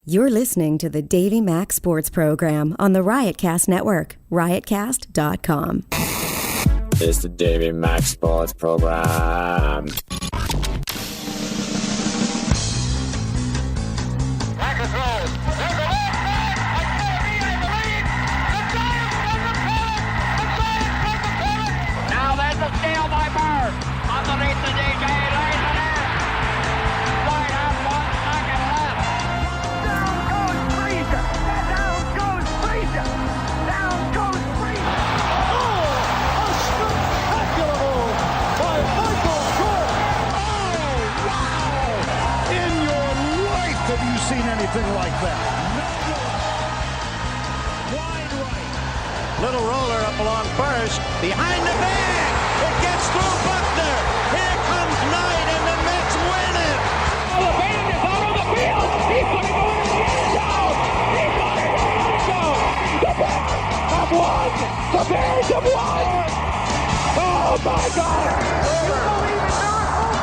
You're listening to the Davey Mac Sports Program on the Riotcast Network, riotcast.com. It's the Davey Mac Sports Program. Now there's a steal by Bird. Underneath the DJ, lays it in. Right up, 1 second left. Down goes Francesa. Down goes Francesa. Down goes Francesa. Oh, a spectacular move by Michael Jordan. Oh, wow. In your life have you seen anything like that? Wide right. Little roller up along first. Behind the bag. It gets through Buckner. Here comes Knight, and the Mets win it. Oh, the band is out on the field. He's going to go in the end zone. He's going to go in the end zone. The Bears have won. The Bears have won. Oh, my God. You believe in miracles?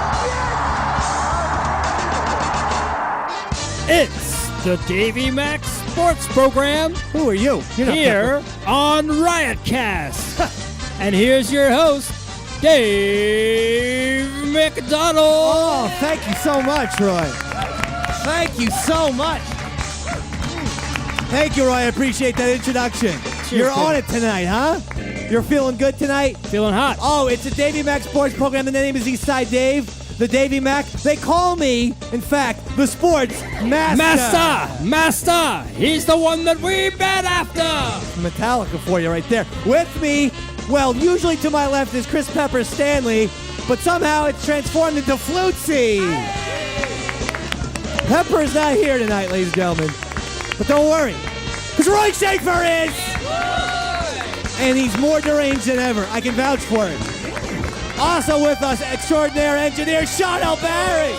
Yes. It's the Davey Mac Sports Program. Who are you? You're not Here on Riotcast. And here's your host, Dave McDonald. Oh, thank you so much, Roy. Thank you so much. Thank you, Roy. I appreciate that introduction. You're on it tonight, huh? You're feeling good tonight? Feeling hot. Oh, it's a Davey Mac Sports Program, and the name is Eastside Dave. The Davey Mac. They call me, in fact, the Sports Master. Master. He's the one that we bet after. Metallica for you right there. With me, well, usually to my left is Chris Pepper Stanley, but somehow it's transformed into Flutsy. Pepper is not here tonight, ladies and gentlemen. But don't worry, because Roy Schaefer is! And he's more deranged than ever. I can vouch for him. Also with us, extraordinaire engineer Sean O'Barry.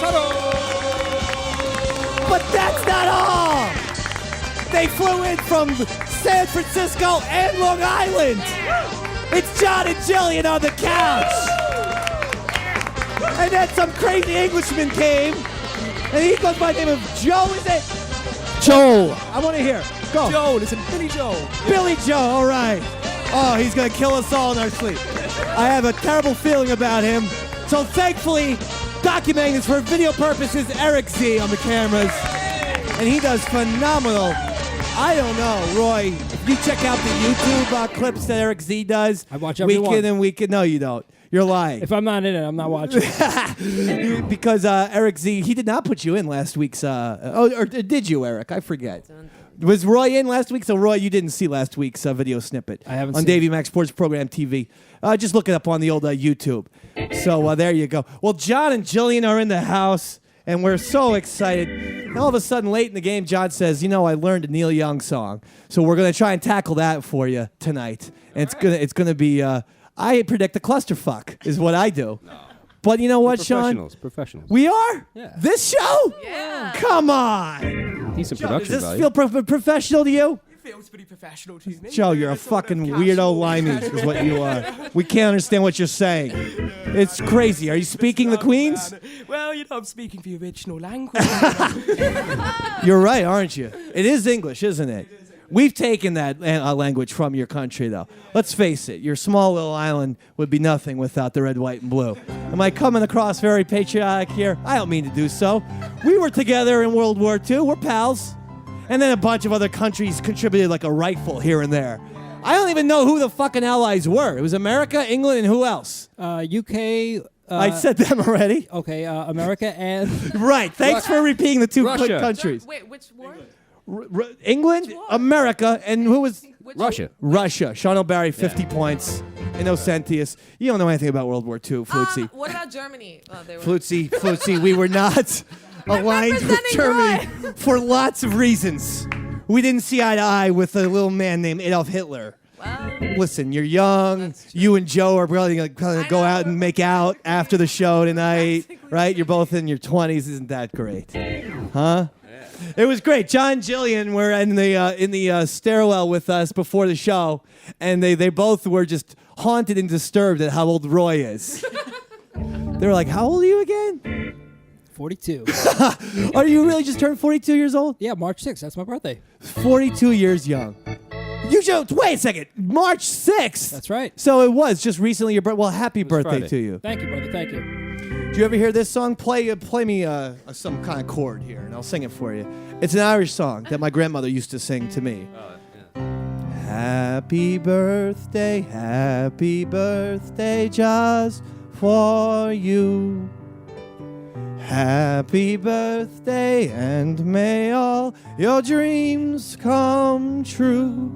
But that's not all. They flew in from San Francisco and Long Island. It's John and Jillian on the couch. And then some crazy Englishman came, and he goes by the name of Joe, is it? Joel. I want to hear. Go. Joe, listen, Billy Joel. Billy Joe, all right. Oh, he's going to kill us all in our sleep. I have a terrible feeling about him. So thankfully, documenting this for video purposes, Eric Z on the cameras. And he does phenomenal. I don't know, Roy, if you check out the YouTube clips that Eric Z does. I watch every week one. in and week in. No, you don't. You're lying. If I'm not in it, I'm not watching. Because Eric Z, he did not put you in last week's. Or did you, Eric? I forget. Was Roy in last week? So, Roy, you didn't see last week's video snippet. I haven't on seen Davey Mac Sports Program TV. Just look it up on the old YouTube. So, there you go. Well, John and Jillian are in the house, and we're so excited. And all of a sudden, late in the game, John says, "You know, I learned a Neil Young song, so we're going to try and tackle that for you tonight." And it's gonna be. I predict a clusterfuck is what I do. No. But you know what, Sean? Professionals. We are? Yeah. This show? Yeah. Come on. Decent Joe, production does this value. feel professional to you? It feels pretty professional to me. Joe, you're a fucking weirdo limey is what you are. We can't understand what you're saying. It's crazy. Are you speaking the Queen's? Well, you know, I'm speaking the original language. You're right, aren't you? It is English, isn't it? We've taken that language from your country, though. Let's face it, your small little island would be nothing without the red, white, and blue. Am I coming across very patriotic here? I don't mean to do so. We were together in World War II. We're pals. And then a bunch of other countries contributed like a rifle here and there. I don't even know who the fucking allies were. It was America, England, and who else? UK. I said them already. Okay, America and... Right. Thanks for repeating the two Russia. countries. Wait, which war? England, America, and who was... Russia. Russia. Sean O'Barry, 50 points. Innocentius. You don't know anything about World War II, Flutzy. What about Germany? Oh, they were... Flutzy, we were not aligned with representing Germany for lots of reasons. We didn't see eye to eye with a little man named Adolf Hitler. Well, Listen, you're young. You and Joe are probably going to go out and make out after the show tonight, right? You're both in your 20s. Isn't that great? Huh? It was great. John and Jillian were in the stairwell with us before the show, and they both were just haunted and disturbed at how old Roy is. They were like, "How old are you again?" 42. Are you really just turned 42 years old? Yeah, March 6th. That's my birthday. 42 years young. You just wait a second. March 6th. That's right. So it was just recently your birthday. Well, happy birthday Friday. to you. Thank you, brother. Thank you. Do you ever hear this song? Play me some kind of chord here, and I'll sing it for you. It's an Irish song that my grandmother used to sing to me. Happy birthday just for you. Happy birthday, and may all your dreams come true.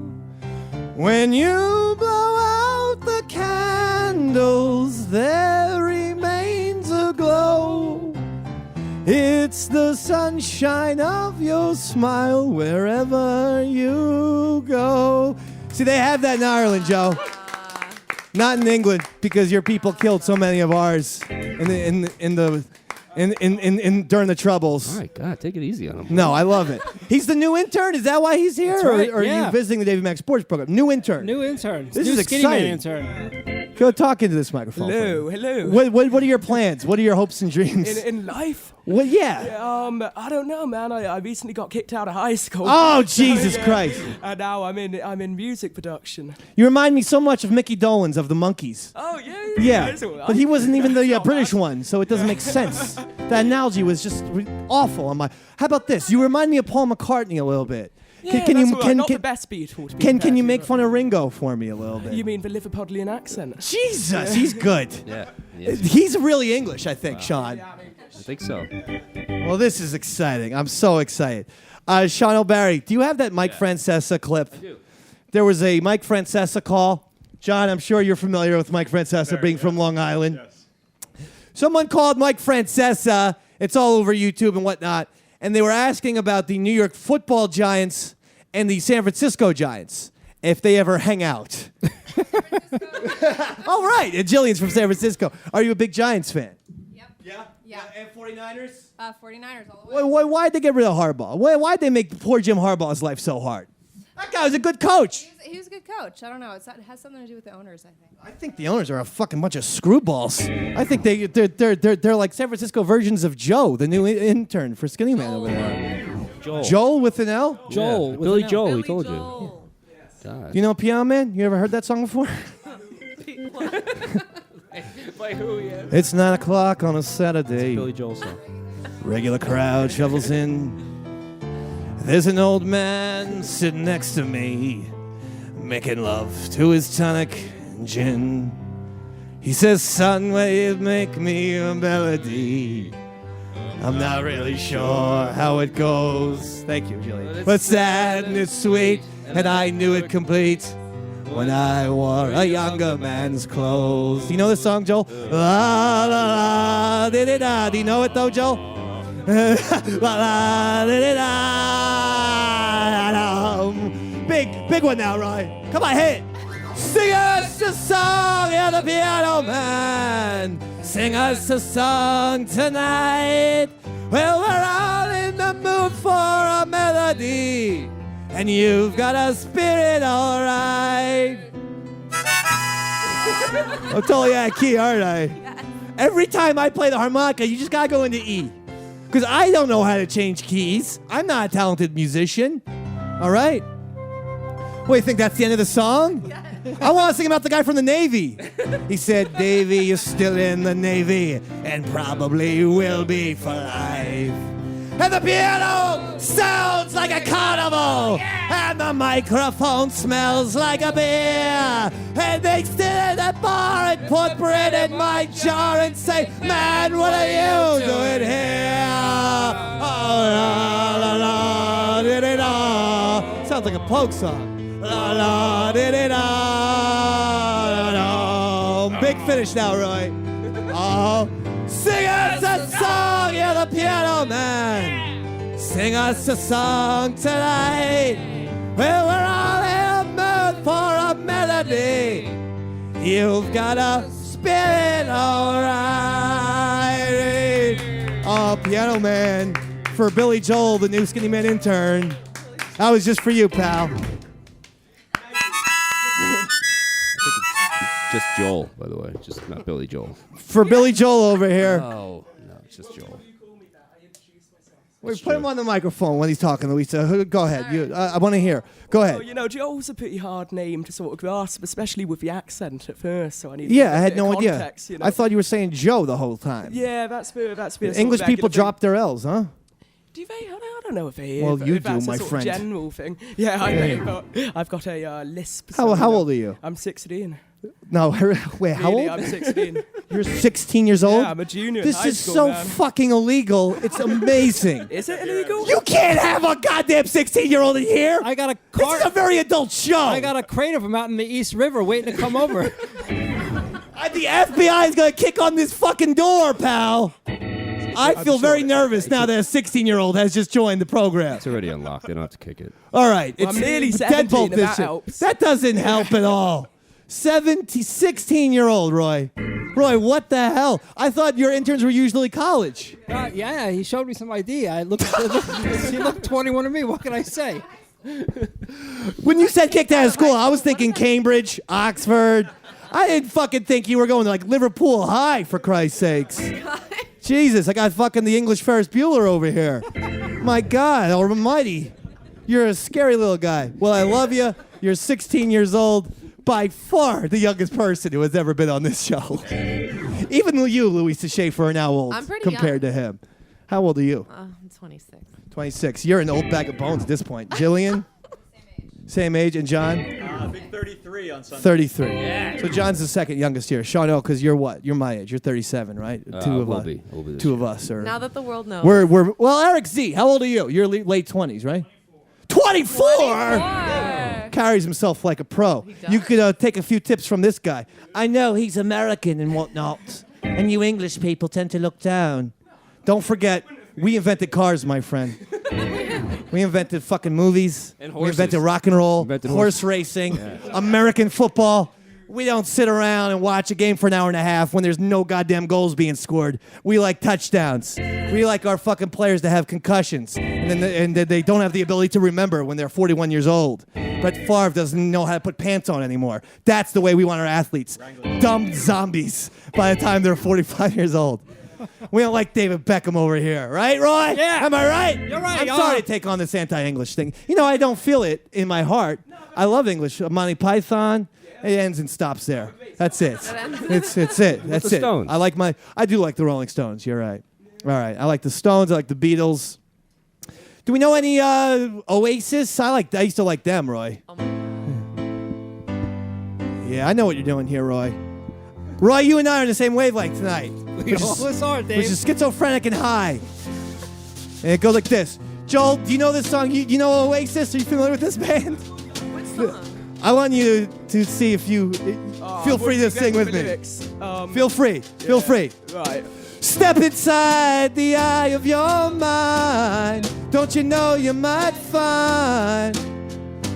When you blow out the candles, there remains a glow. It's the sunshine of your smile wherever you go. See, they have that in Ireland, Joe. Not in England, because your people killed so many of ours during the Troubles. All right, God, take it easy on him. No, I love it. He's the new intern. Is that why he's here? That's right, Or are yeah. you visiting the Davey Mac Sports Program? New intern. New intern. This New is skinny man exciting. intern. Go talk into this microphone. Hello, hello. What are your plans? What are your hopes and dreams? In life? Well, yeah. I don't know, man. I recently got kicked out of high school. Oh, Jesus Christ. And now I'm in music production. You remind me so much of Mickey Dolenz of the Monkees. Oh, yeah. Yeah, That's all right. but he wasn't even the That's not British bad. one, so it doesn't make sense. That analogy was just awful. I'm like, how about this? You remind me of Paul McCartney a little bit. Yeah, that's all right. Not the best Beatle, to be Can fair you to make fun of Ringo for me a little bit? You mean the Liverpudlian accent? Jesus, he's good. Yeah. He's really English, I think, Sean. I think so. Well, this is exciting. I'm so excited. Sean O'Barry, do you have that Mike Francesa clip? I do. There was a Mike Francesa call. John, I'm sure you're familiar with Mike Francesa being from Long Island. Yes. Someone called Mike Francesa. It's all over YouTube and whatnot. And they were asking about the New York football Giants and the San Francisco Giants, if they ever hang out. All right. And Jillian's from San Francisco. Are you a big Giants fan? Yep. Yeah? Yeah. And 49ers? 49ers all the way. Why'd they get rid of Harbaugh? Why'd they make poor Jim Harbaugh's life so hard? That guy was a good coach. He was a good coach. I don't know. It has something to do with the owners, I think. I think the owners are a fucking bunch of screwballs. I think they're like San Francisco versions of Joe, the new intern for Skinny Man over there. Joel with an L? Joel. Yeah. with Billy an L. Joel, he Billy told Joel. you. God. You know Piano Man? You ever heard that song before? By who, yeah? It's 9 o'clock on a Saturday. Billy Joel song. Regular crowd shovels in. There's an old man sitting next to me, making love to his tonic and gin. He says, son, will you make me a melody? I'm not really sure how it goes. Thank you, Julie. But sad and it's sweet, and I knew it complete when I wore a younger man's clothes. Do you know this song, Joel? La la la, di di da. Do you know it though, Joel? La la di di da. Big one now, Ryan. Come on, hit it. Sing us a song, you're the piano man. Sing us a song tonight. Well, we're all in the mood for a melody, and you've got a spirit, all right. I'm totally out of key, aren't I? Yes. Every time I play the harmonica, you just gotta go into E. Because I don't know how to change keys. I'm not a talented musician. All right? What, you think that's the end of the song? Yes. I want to sing about the guy from the Navy. He said, Davey, you're still in the Navy, and probably will be for life. And the piano sounds like a carnival, and the microphone smells like a beer. And they sit at that bar and put bread in my jar and say, man, what are you doing here? Oh, la, la, la, di, di, da. Sounds like a folk song. La, la, di, di, da, da, da. Big finish now, Roy. Oh, sing us a song, you're the piano man. Sing us a song tonight. Well, we're all in the mood for a melody. You've got a spirit, all right. Oh, piano man for Billy Joel, the new Skinny Man intern. That was just for you, pal. Just Joel, by the way. Just not Billy Joel. For Billy Joel over here. Oh, no, it's just Joel. Wait, put him on the microphone when he's talking, Louisa. Go ahead. I want to hear. Go ahead. Well, you know, Joel's a pretty hard name to sort of grasp, especially with the accent at first. So I need. Yeah, I had no idea. Context, you know? I thought you were saying Joe the whole time. Yeah, that's the English people drop their L's, huh? Do they? I don't know if they. Well, you if that's do, my a sort friend. Of general thing. Yeah, I know. But I've got a lisp. How old are you? I'm 16. No, wait, how Really, old? I'm 16. You're 16 years old? Yeah, I'm a junior. This in high is school, so man. fucking illegal. It's amazing. Is it illegal? You can't have a goddamn 16-year-old in here. I got a This car. is a very adult show. I got a crate of them out in the East River waiting to come over. The FBI is going to kick on this fucking door, pal. I feel very nervous now that a 16-year-old has just joined the program. It's already unlocked. They don't have to kick it. All right. Well, I'm nearly 17, Deadbolt and this that shit. helps. That doesn't help at all. 16-year-old, Roy. Roy, what the hell? I thought your interns were usually college. Yeah, he showed me some ID. He looked 21 to me. What can I say? When you said kicked out of school, I was thinking Cambridge, Oxford. I didn't fucking think you were going to like Liverpool High, for Christ's sakes. Jesus, I got fucking the English Ferris Bueller over here. My God, almighty. You're a scary little guy. Well, I love you. You're 16 years old. By far the youngest person who has ever been on this show. Even you, Louisa Schaefer, are now old I'm pretty compared to him. How old are you? I'm 26. 26. You're an old bag of bones at this point. Jillian? Same age. And John? Big 33 on Sunday. 33. Yeah. So John's the second youngest here. Sean, because you're what? You're my age. You're 37, right? We'll be this Two of year. us are. Now that the world knows. Well, Eric Z, how old are you? You're late 20s, right? 24! Carries himself like a pro. You could take a few tips from this guy. I know he's American and whatnot, and you English people tend to look down. Don't forget, we invented cars, my friend. We invented fucking movies. And We horses. invented rock and roll, Invented horse racing, American football. We don't sit around and watch a game for an hour and a half when there's no goddamn goals being scored. We like touchdowns. We like our fucking players to have concussions and then they don't have the ability to remember when they're 41 years old. Brett Favre doesn't know how to put pants on anymore. That's the way we want our athletes. Dumb zombies by the time they're 45 years old. We don't like David Beckham over here, right, Roy? Yeah. Am I right? You're right. I'm sorry to take on this anti-English thing. You know, I don't feel it in my heart. I love English. Monty Python. It ends and stops there. That's it. It's it. That's the it. Stones? I do like the Rolling Stones. You're right. All right. I like the Stones. I like the Beatles. Do we know any Oasis? I used to like them, Roy. Yeah, I know what you're doing here, Roy. Roy, you and I are on the same wavelength tonight. We always are, Dave. Which is schizophrenic and high. And it goes like this. Joel, do you know this song? You know Oasis? Are you familiar with this band? What song? I want you to see if you feel free to sing with me. Feel free. Feel free. Right. Step inside the eye of your mind. Don't you know you might find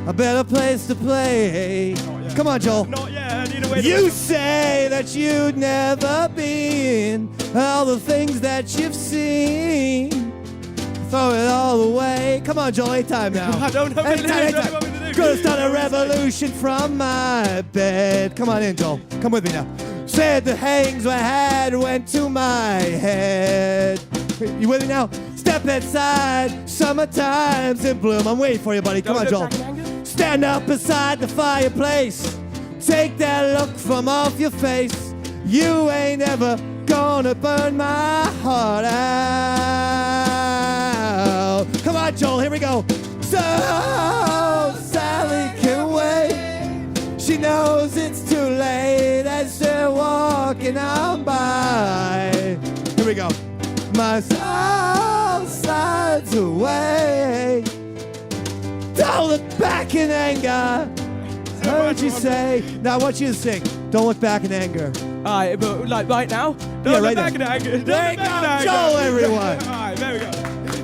a better place to play? Come on, Joel. Not yet. I need a way You say that you'd never been, all the things that you've seen. Throw it all away. Come on, Joel, anytime now. I don't know what to do. I don't know what to do. Gonna start a revolution from my bed. Come on in, Joel. Come with me now. Said the hangs I had went to my head. You with me now? Step inside, summertime's in bloom. I'm waiting for you, buddy. Come on, Joel. Stand up beside the fireplace. Take that look from off your face. You ain't ever gonna burn my heart out. Come on, Joel, here we go. So Sally can wait. She knows it's too late as they're walking on by. Here we go. My soul slides away. Don't look back in anger. Heard you say. Now I want you to sing. Don't look back in anger. Alright, but like right now? Don't Yeah, look right back now. in anger. There you go, Joel, everyone. Alright, there we go.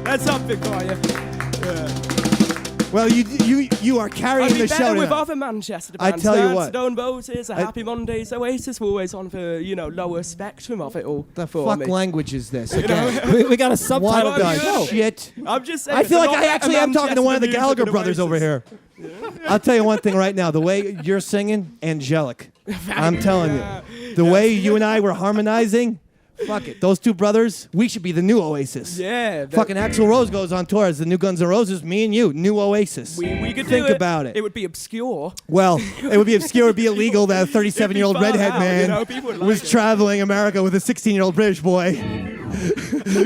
That's something for you. Yeah. Well, you are carrying I'd be the better show with tonight. other Manchester I bands. tell you Stone, what. Stone Roses, a Happy Mondays, Oasis were always on for, lower spectrum of it all. The for fuck me. language is this? Again. we got a subtitle. What the know. shit? I'm just saying. I feel there's like a I lot actually better am talking to one of the Manchester Gallagher music brothers than over Oasis. here. I'll tell you one thing right now. The way you're singing, angelic. I'm telling you. The way you and I were harmonizing, Fuck it. Those two brothers, we should be the new Oasis. Yeah. Fucking Axl Rose goes on tour as the new Guns N' Roses. Me and you, new Oasis. We could think do it. about it. It would be obscure. Well, it would be obscure. It would be illegal that a 37-year-old far redhead out, man you know, people would like was it. traveling America with a 16-year-old British boy,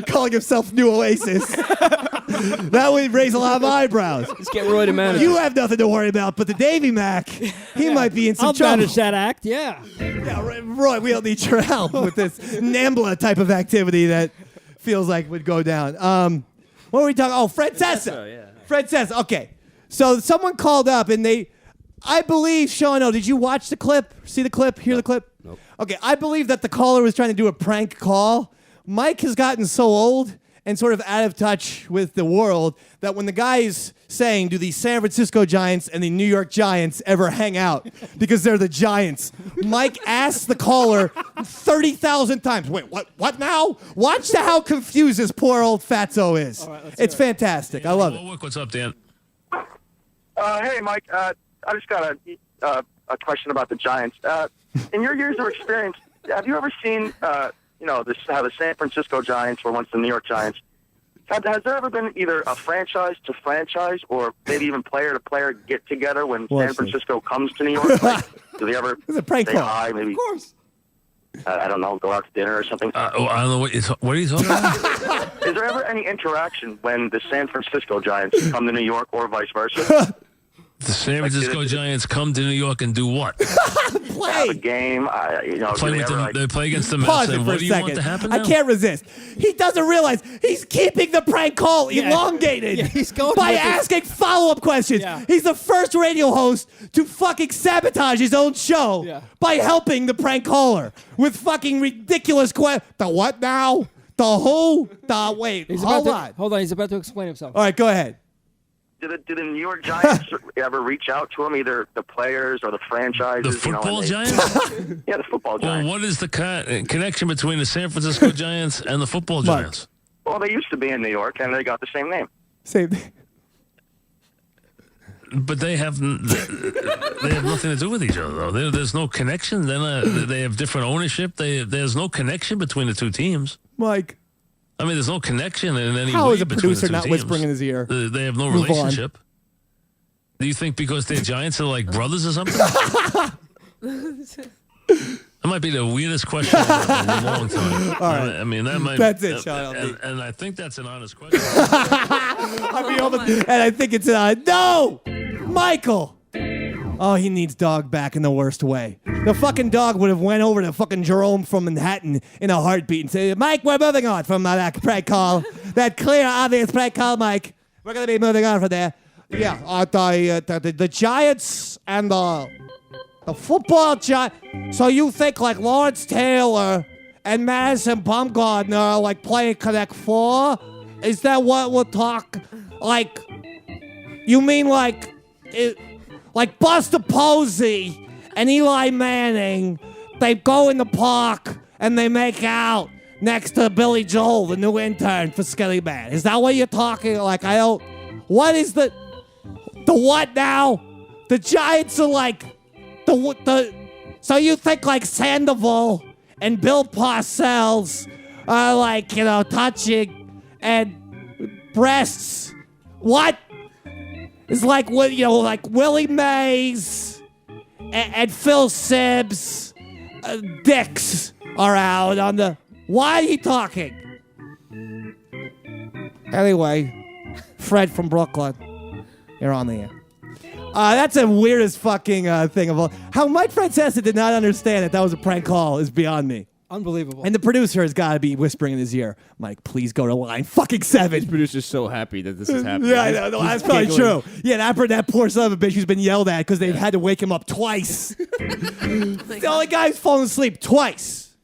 calling himself New Oasis. That would raise a lot of eyebrows. Let's get Roy to manage. You have nothing to worry about, but the Davey Mac, he might be in some I'll trouble. manage that act, yeah. Yeah, Roy, we don't need your help with this NAMBLA type of activity that feels like would go down. What were we talking? Oh, Francesa. yeah. Francesa. Okay. So someone called up and I believe, Sean, did you watch the clip? See the clip? Hear the clip? Nope. Okay. I believe that the caller was trying to do a prank call. Mike has gotten so old and sort of out of touch with the world that when the guy's saying, do the San Francisco Giants and the New York Giants ever hang out? Because they're the Giants. Mike asks the caller 30,000 times, wait, what now? Watch how confused this poor old fatso is. It's fantastic. I love it. What's up, Dan? Hey, Mike. I just got a question about the Giants. In your years of experience, have you ever seen, how the San Francisco Giants were once the New York Giants? Has there ever been either a franchise to franchise or maybe even player to player get together when San Francisco comes to New York? Like, do they ever It's a prank say call. hi? Maybe, Of course. I don't know, go out to dinner or something? I don't know what are you talking about? Is there ever any interaction when the San Francisco Giants come to New York or vice versa? The San Francisco Giants come to New York and do what? Have a game? They play against the Mets. Pause it And for what a do you want second. to happen I now? can't resist. He doesn't realize he's keeping the prank call elongated he's going by with this. asking follow-up questions. Yeah. He's the first radio host to fucking sabotage his own show by helping the prank caller with fucking ridiculous questions. The what now? The who? The wait. Hold on. Hold on, he's about to explain himself. All right, go ahead. Do the New York Giants ever reach out to him, either the players or the franchises? The football Giants? Yeah, the football Giants. Well, what is the connection between the San Francisco Giants and the football Giants? Well, they used to be in New York, and they got the same name. Same. But they have nothing to do with each other, though. There's no connection. They have different ownership. There's no connection between the two teams. Mike. I mean, there's no connection in any How way is a between producer the two not teams. whispering in his ear? They have no Move on. relationship. Do you think because they're Giants are like brothers or something? That might be the weirdest question in a long time. All right. I mean, that might. That's it, Sean. And I think that's an honest question. And I think it's no, Michael. Oh, he needs dog back in the worst way. The fucking dog would have went over to fucking Jerome from Manhattan in a heartbeat and said, Mike, we're moving on from that prank call. That clear, obvious prank call, Mike. We're going to be moving on from there. Yeah, the Giants and the football Giants. So you think like Lawrence Taylor and Madison Bumgarner are like playing Connect 4? Is that what we'll talk? Like, you mean like Buster Posey and Eli Manning, they go in the park and they make out next to Bly Joel, the new intern for Skelly Man. Is that what you're talking? Like, I don't. What is the what now? The Giants are like the. So you think like Sandoval and Bill Parcells are like touching and breasts? What? It's like like Willie Mays and Phil Sims, dicks are out on the. Why are you talking? Anyway, Fred from Brooklyn, you're on the air. That's the weirdest fucking thing of all. How Mike Francesa did not understand that was a prank call is beyond me. Unbelievable. And the producer has got to be whispering in his ear, Mike, please go to line fucking 7. The producer's so happy that this is happening. Yeah, I know. No, that's probably true. Yeah, that poor son of a bitch who's been yelled at because they've had to wake him up twice. The only guy who's fallen asleep twice.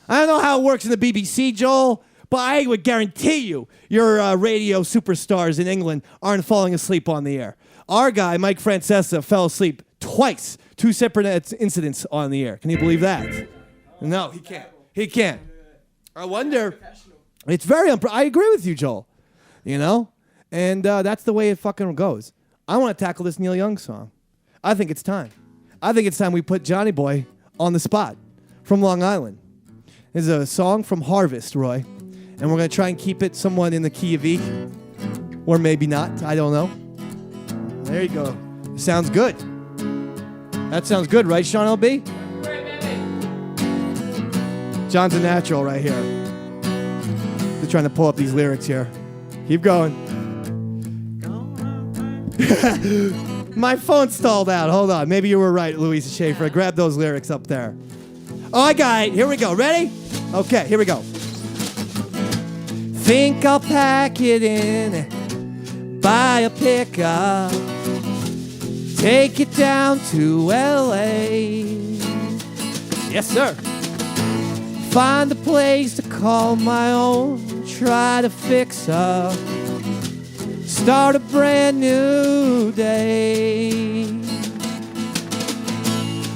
I don't know how it works in the BBC, Joel, but I would guarantee you your radio superstars in England aren't falling asleep on the air. Our guy, Mike Francesa, fell asleep twice. 2 separate incidents on the air. Can you believe that? No, he can't. He can't. I wonder. It's very I agree with you, Joel. And that's the way it fucking goes. I want to tackle this Neil Young song. I think it's time. I think it's time we put Johnny Boy on the spot from Long Island. is a song from Harvest, Roy. And we're going to try and keep it somewhat in the key of E. Or maybe not. I don't know. There you go. Sounds good. That sounds good, right, Sean LB? John's a natural right here. They're trying to pull up these lyrics here. Keep going. My phone stalled out. Hold on. Maybe you were right, Louisa Schaefer. Grab those lyrics up there. Oh, I got it. Here we go. Ready? Okay, here we go. Think I'll pack it in, buy a pickup, take it down to L.A. Yes, sir. Find a place to call my own, try to fix up, start a brand new day.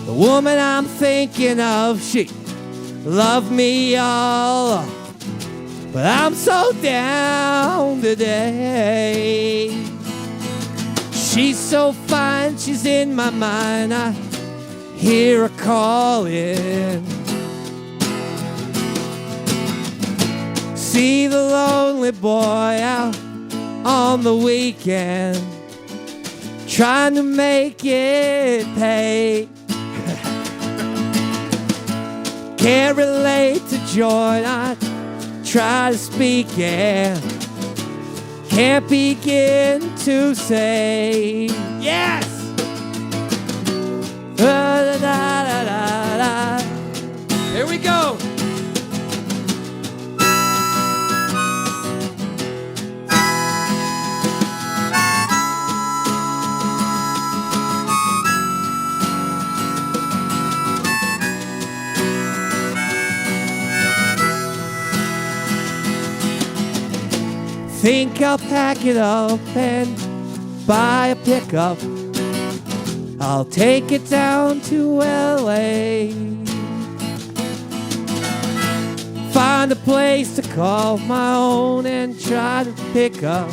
The woman I'm thinking of, she loved me all, but I'm so down today. She's so fine, she's in my mind, I hear her calling. See the lonely boy out on the weekend, trying to make it pay. Can't relate to joy, I try to speak and can't begin to say yes. Da, da, da, da, da. Here we go. Think I'll pack it up and buy a pickup. I'll take it down to L.A. Find a place to call my own and try to pick up.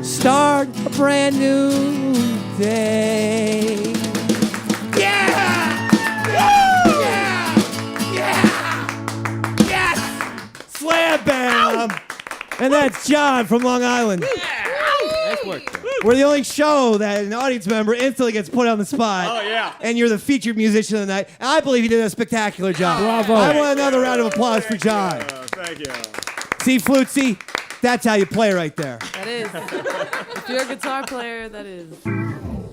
Start a brand new day. Yeah! Yeah! Yeah! Yes! Slam bam! And that's John from Long Island. Nice work. We're the only show that an audience member instantly gets put on the spot. Oh, yeah. And you're the featured musician of the night. And I believe you did a spectacular job. Bravo. I want another round of applause for John. Thank you. See, Flutzy? That's how you play right there. That is. If you're a guitar player, that is.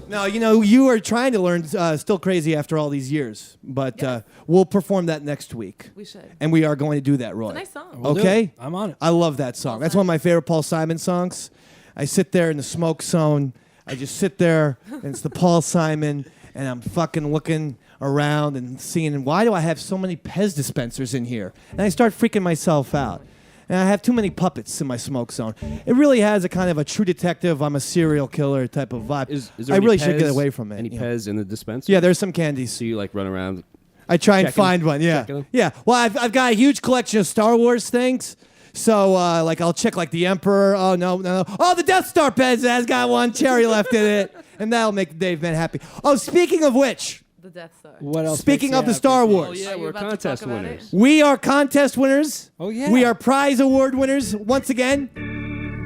No, you are trying to learn Still Crazy after all these years. But we'll perform that next week. We should. And we are going to do that, Roy. It's a nice song. We'll do Okay? it. I'm on it. I love that song. That's one of my favorite Paul Simon songs. I sit there in the smoke zone. I just sit there, and it's the Paul Simon, and I'm fucking looking around and seeing, why do I have so many Pez dispensers in here? And I start freaking myself out. And I have too many puppets in my smoke zone. It really has a kind of a True Detective, I'm a serial killer type of vibe. Is there I any really Pez, should get away from it. Any Pez in the dispenser? Yeah, there's some candies. So you run around. I try and checking- find one, yeah. checking them? Yeah, well, I've got a huge collection of Star Wars things. So, I'll check, the Emperor. Oh, no. Oh, the Death Star Pez has got one cherry left in it. And that'll make Dave Man happy. Oh, speaking of which, The Death Star. What else? speaking makes of you the happy? Star Wars, Oh, yeah, Are you we're about to contest talk about winners. we are contest winners. Oh, yeah. We are prize award winners once again.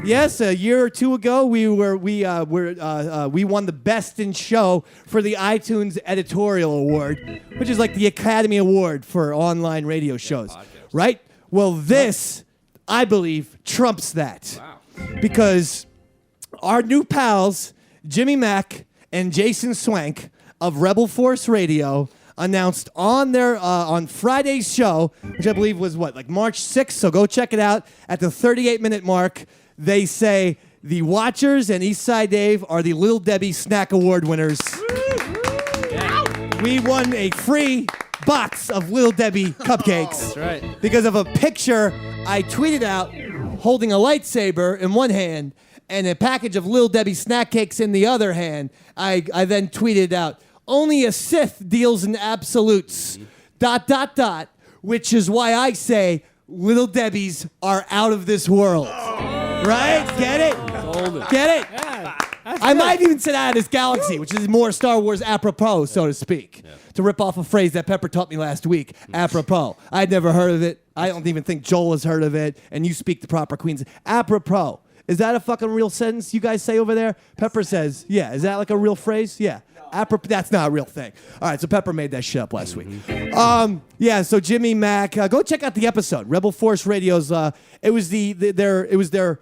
Yes, a year or two ago, we won the Best in Show for the iTunes Editorial Award, which is like the Academy Award for online radio shows, right? Well, this, I believe, trumps that. Wow. Because our new pals, Jimmy Mack and Jason Swank of Rebel Force Radio, announced on their on Friday's show, which I believe was March 6th. So go check it out. At the 38-minute mark, they say the Watchers and Eastside Dave are the Little Debbie Snack Award winners. We won a free box of Little Debbie cupcakes. That's right. Because of a picture I tweeted out holding a lightsaber in one hand and a package of Little Debbie snack cakes in the other hand. I then tweeted out, only a Sith deals in absolutes, ... which is why I say Little Debbie's are out of this world. Right? Get it? Hold it. Get it? I might even said out of this galaxy, which is more Star Wars apropos, so to speak. Yeah. To rip off a phrase that Pepper taught me last week, apropos. I'd never heard of it. I don't even think Joel has heard of it, and you speak the proper Queen's. Apropos. Is that a fucking real sentence you guys say over there? Pepper says, yeah. Is that like a real phrase? Yeah. That's not a real thing. All right, so Pepper made that shit up last week. Yeah, so Jimmy Mac, go check out the episode. Rebel Force Radio's, it was their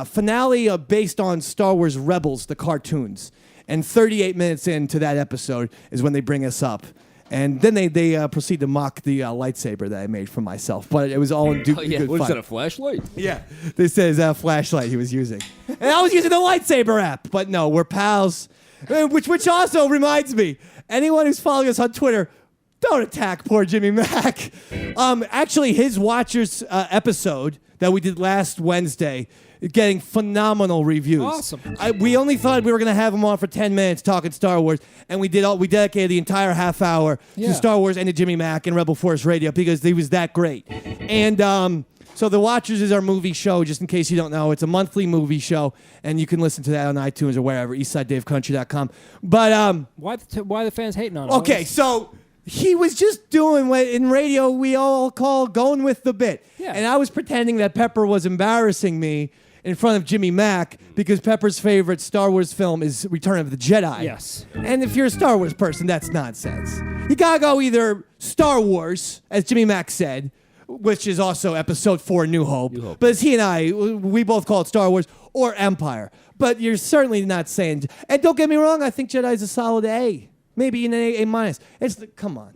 finale based on Star Wars Rebels, the cartoons. And 38 minutes into that episode is when they bring us up. And then they proceed to mock the lightsaber that I made for myself. But it was all in good fun. What is that, a flashlight? Yeah. They said it's a flashlight he was using. And I was using the lightsaber app. But no, we're pals. Which also reminds me, anyone who's following us on Twitter, don't attack poor Jimmy Mac. Actually, his Watchers episode that we did last Wednesday, getting phenomenal reviews. Awesome. We only thought we were going to have him on for 10 minutes talking Star Wars, and we dedicated the entire half hour to Star Wars and to Jimmy Mac and Rebel Force Radio because he was that great. And so The Watchers is our movie show, just in case you don't know. It's a monthly movie show, and you can listen to that on iTunes or wherever, eastsidedavecountry.com. But why the fans hating on him? Okay, so he was just doing what in radio we all call going with the bit. Yeah. And I was pretending that Pepper was embarrassing me in front of Jimmy Mac because Pepper's favorite Star Wars film is Return of the Jedi. Yes. And if you're a Star Wars person, that's nonsense. You gotta go either Star Wars, as Jimmy Mac said, which is also Episode 4, New Hope. But as he and I, we both call it Star Wars, or Empire. But you're certainly not saying... And don't get me wrong, I think Jedi's a solid A. Maybe an A-. Come on.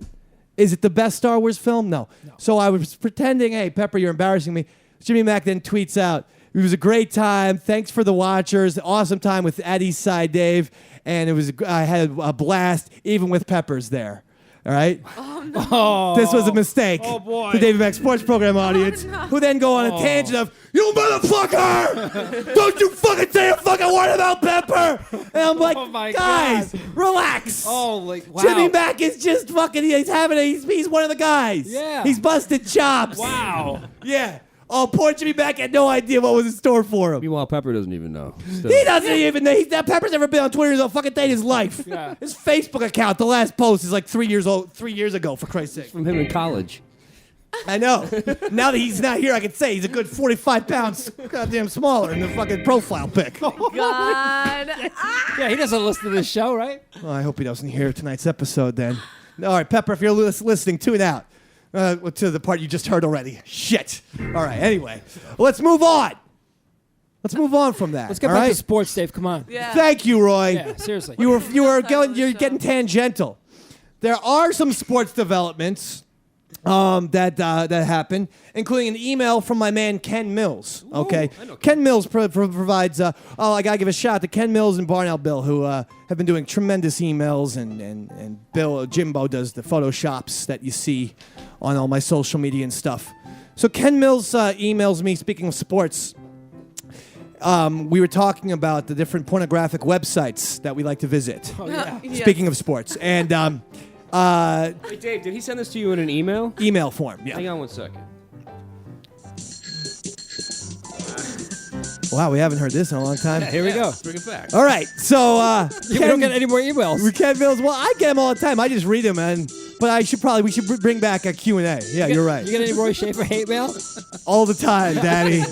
Is it the best Star Wars film? No. So I was pretending, hey, Pepper, you're embarrassing me. Jimmy Mac then tweets out, it was a great time. Thanks for the Watchers. Awesome time with at Eastside Dave. And I had a blast, even with Peppers there. All right? Oh, no. This was a mistake. Oh, boy. The Davey Mac Sports Program audience, who then go on a tangent of, you motherfucker! Don't you fucking say a fucking word about Pepper! And I'm like, guys, relax. Oh, like, wow. Jimmy Mac is just fucking, he's one of the guys. Yeah. He's busted chops. Wow. Yeah. Oh, poor Jimmy Mac had no idea what was in store for him. Meanwhile, Pepper doesn't even know. Still. He doesn't even know. Pepper's never been on Twitter his fucking day in his life. Yeah. His Facebook account, the last post is like 3 years ago, for Christ's sake. From him in college. I know. Now that he's not here, I can say he's a good 45 pounds goddamn smaller in the fucking profile pic. God. Yeah, he doesn't listen to this show, right? Well, I hope he doesn't hear tonight's episode then. All right, Pepper, if you're listening, tune out. To the part you just heard already. Shit. All right, anyway. Let's move on. Let's move on from that. Let's get back to sports, Dave. Come on. Yeah. Thank you, Roy. Yeah, seriously. You're getting tangential. There are some sports developments that happened, including an email from my man Ken Mills. Okay, Ken Mills provides. I gotta give a shout out to Ken Mills and Barnell Bill, who have been doing tremendous emails, and Bill Jimbo does the photoshops that you see on all my social media and stuff. So Ken Mills emails me. Speaking of sports, we were talking about the different pornographic websites that we like to visit. Oh, yeah. Yes. Speaking of sports, and Wait, Dave, did he send this to you in an email? email form. Yeah. Hang on 1 second. Wow, we haven't heard this in a long time. Here we go. Bring it back. All right, so We don't get any more emails. Ken Mills. Well, I get them all the time. I just read them, but we should bring back a Q&A. Yeah, you're right. You get any Roy Schaefer hate mail? All the time, Daddy.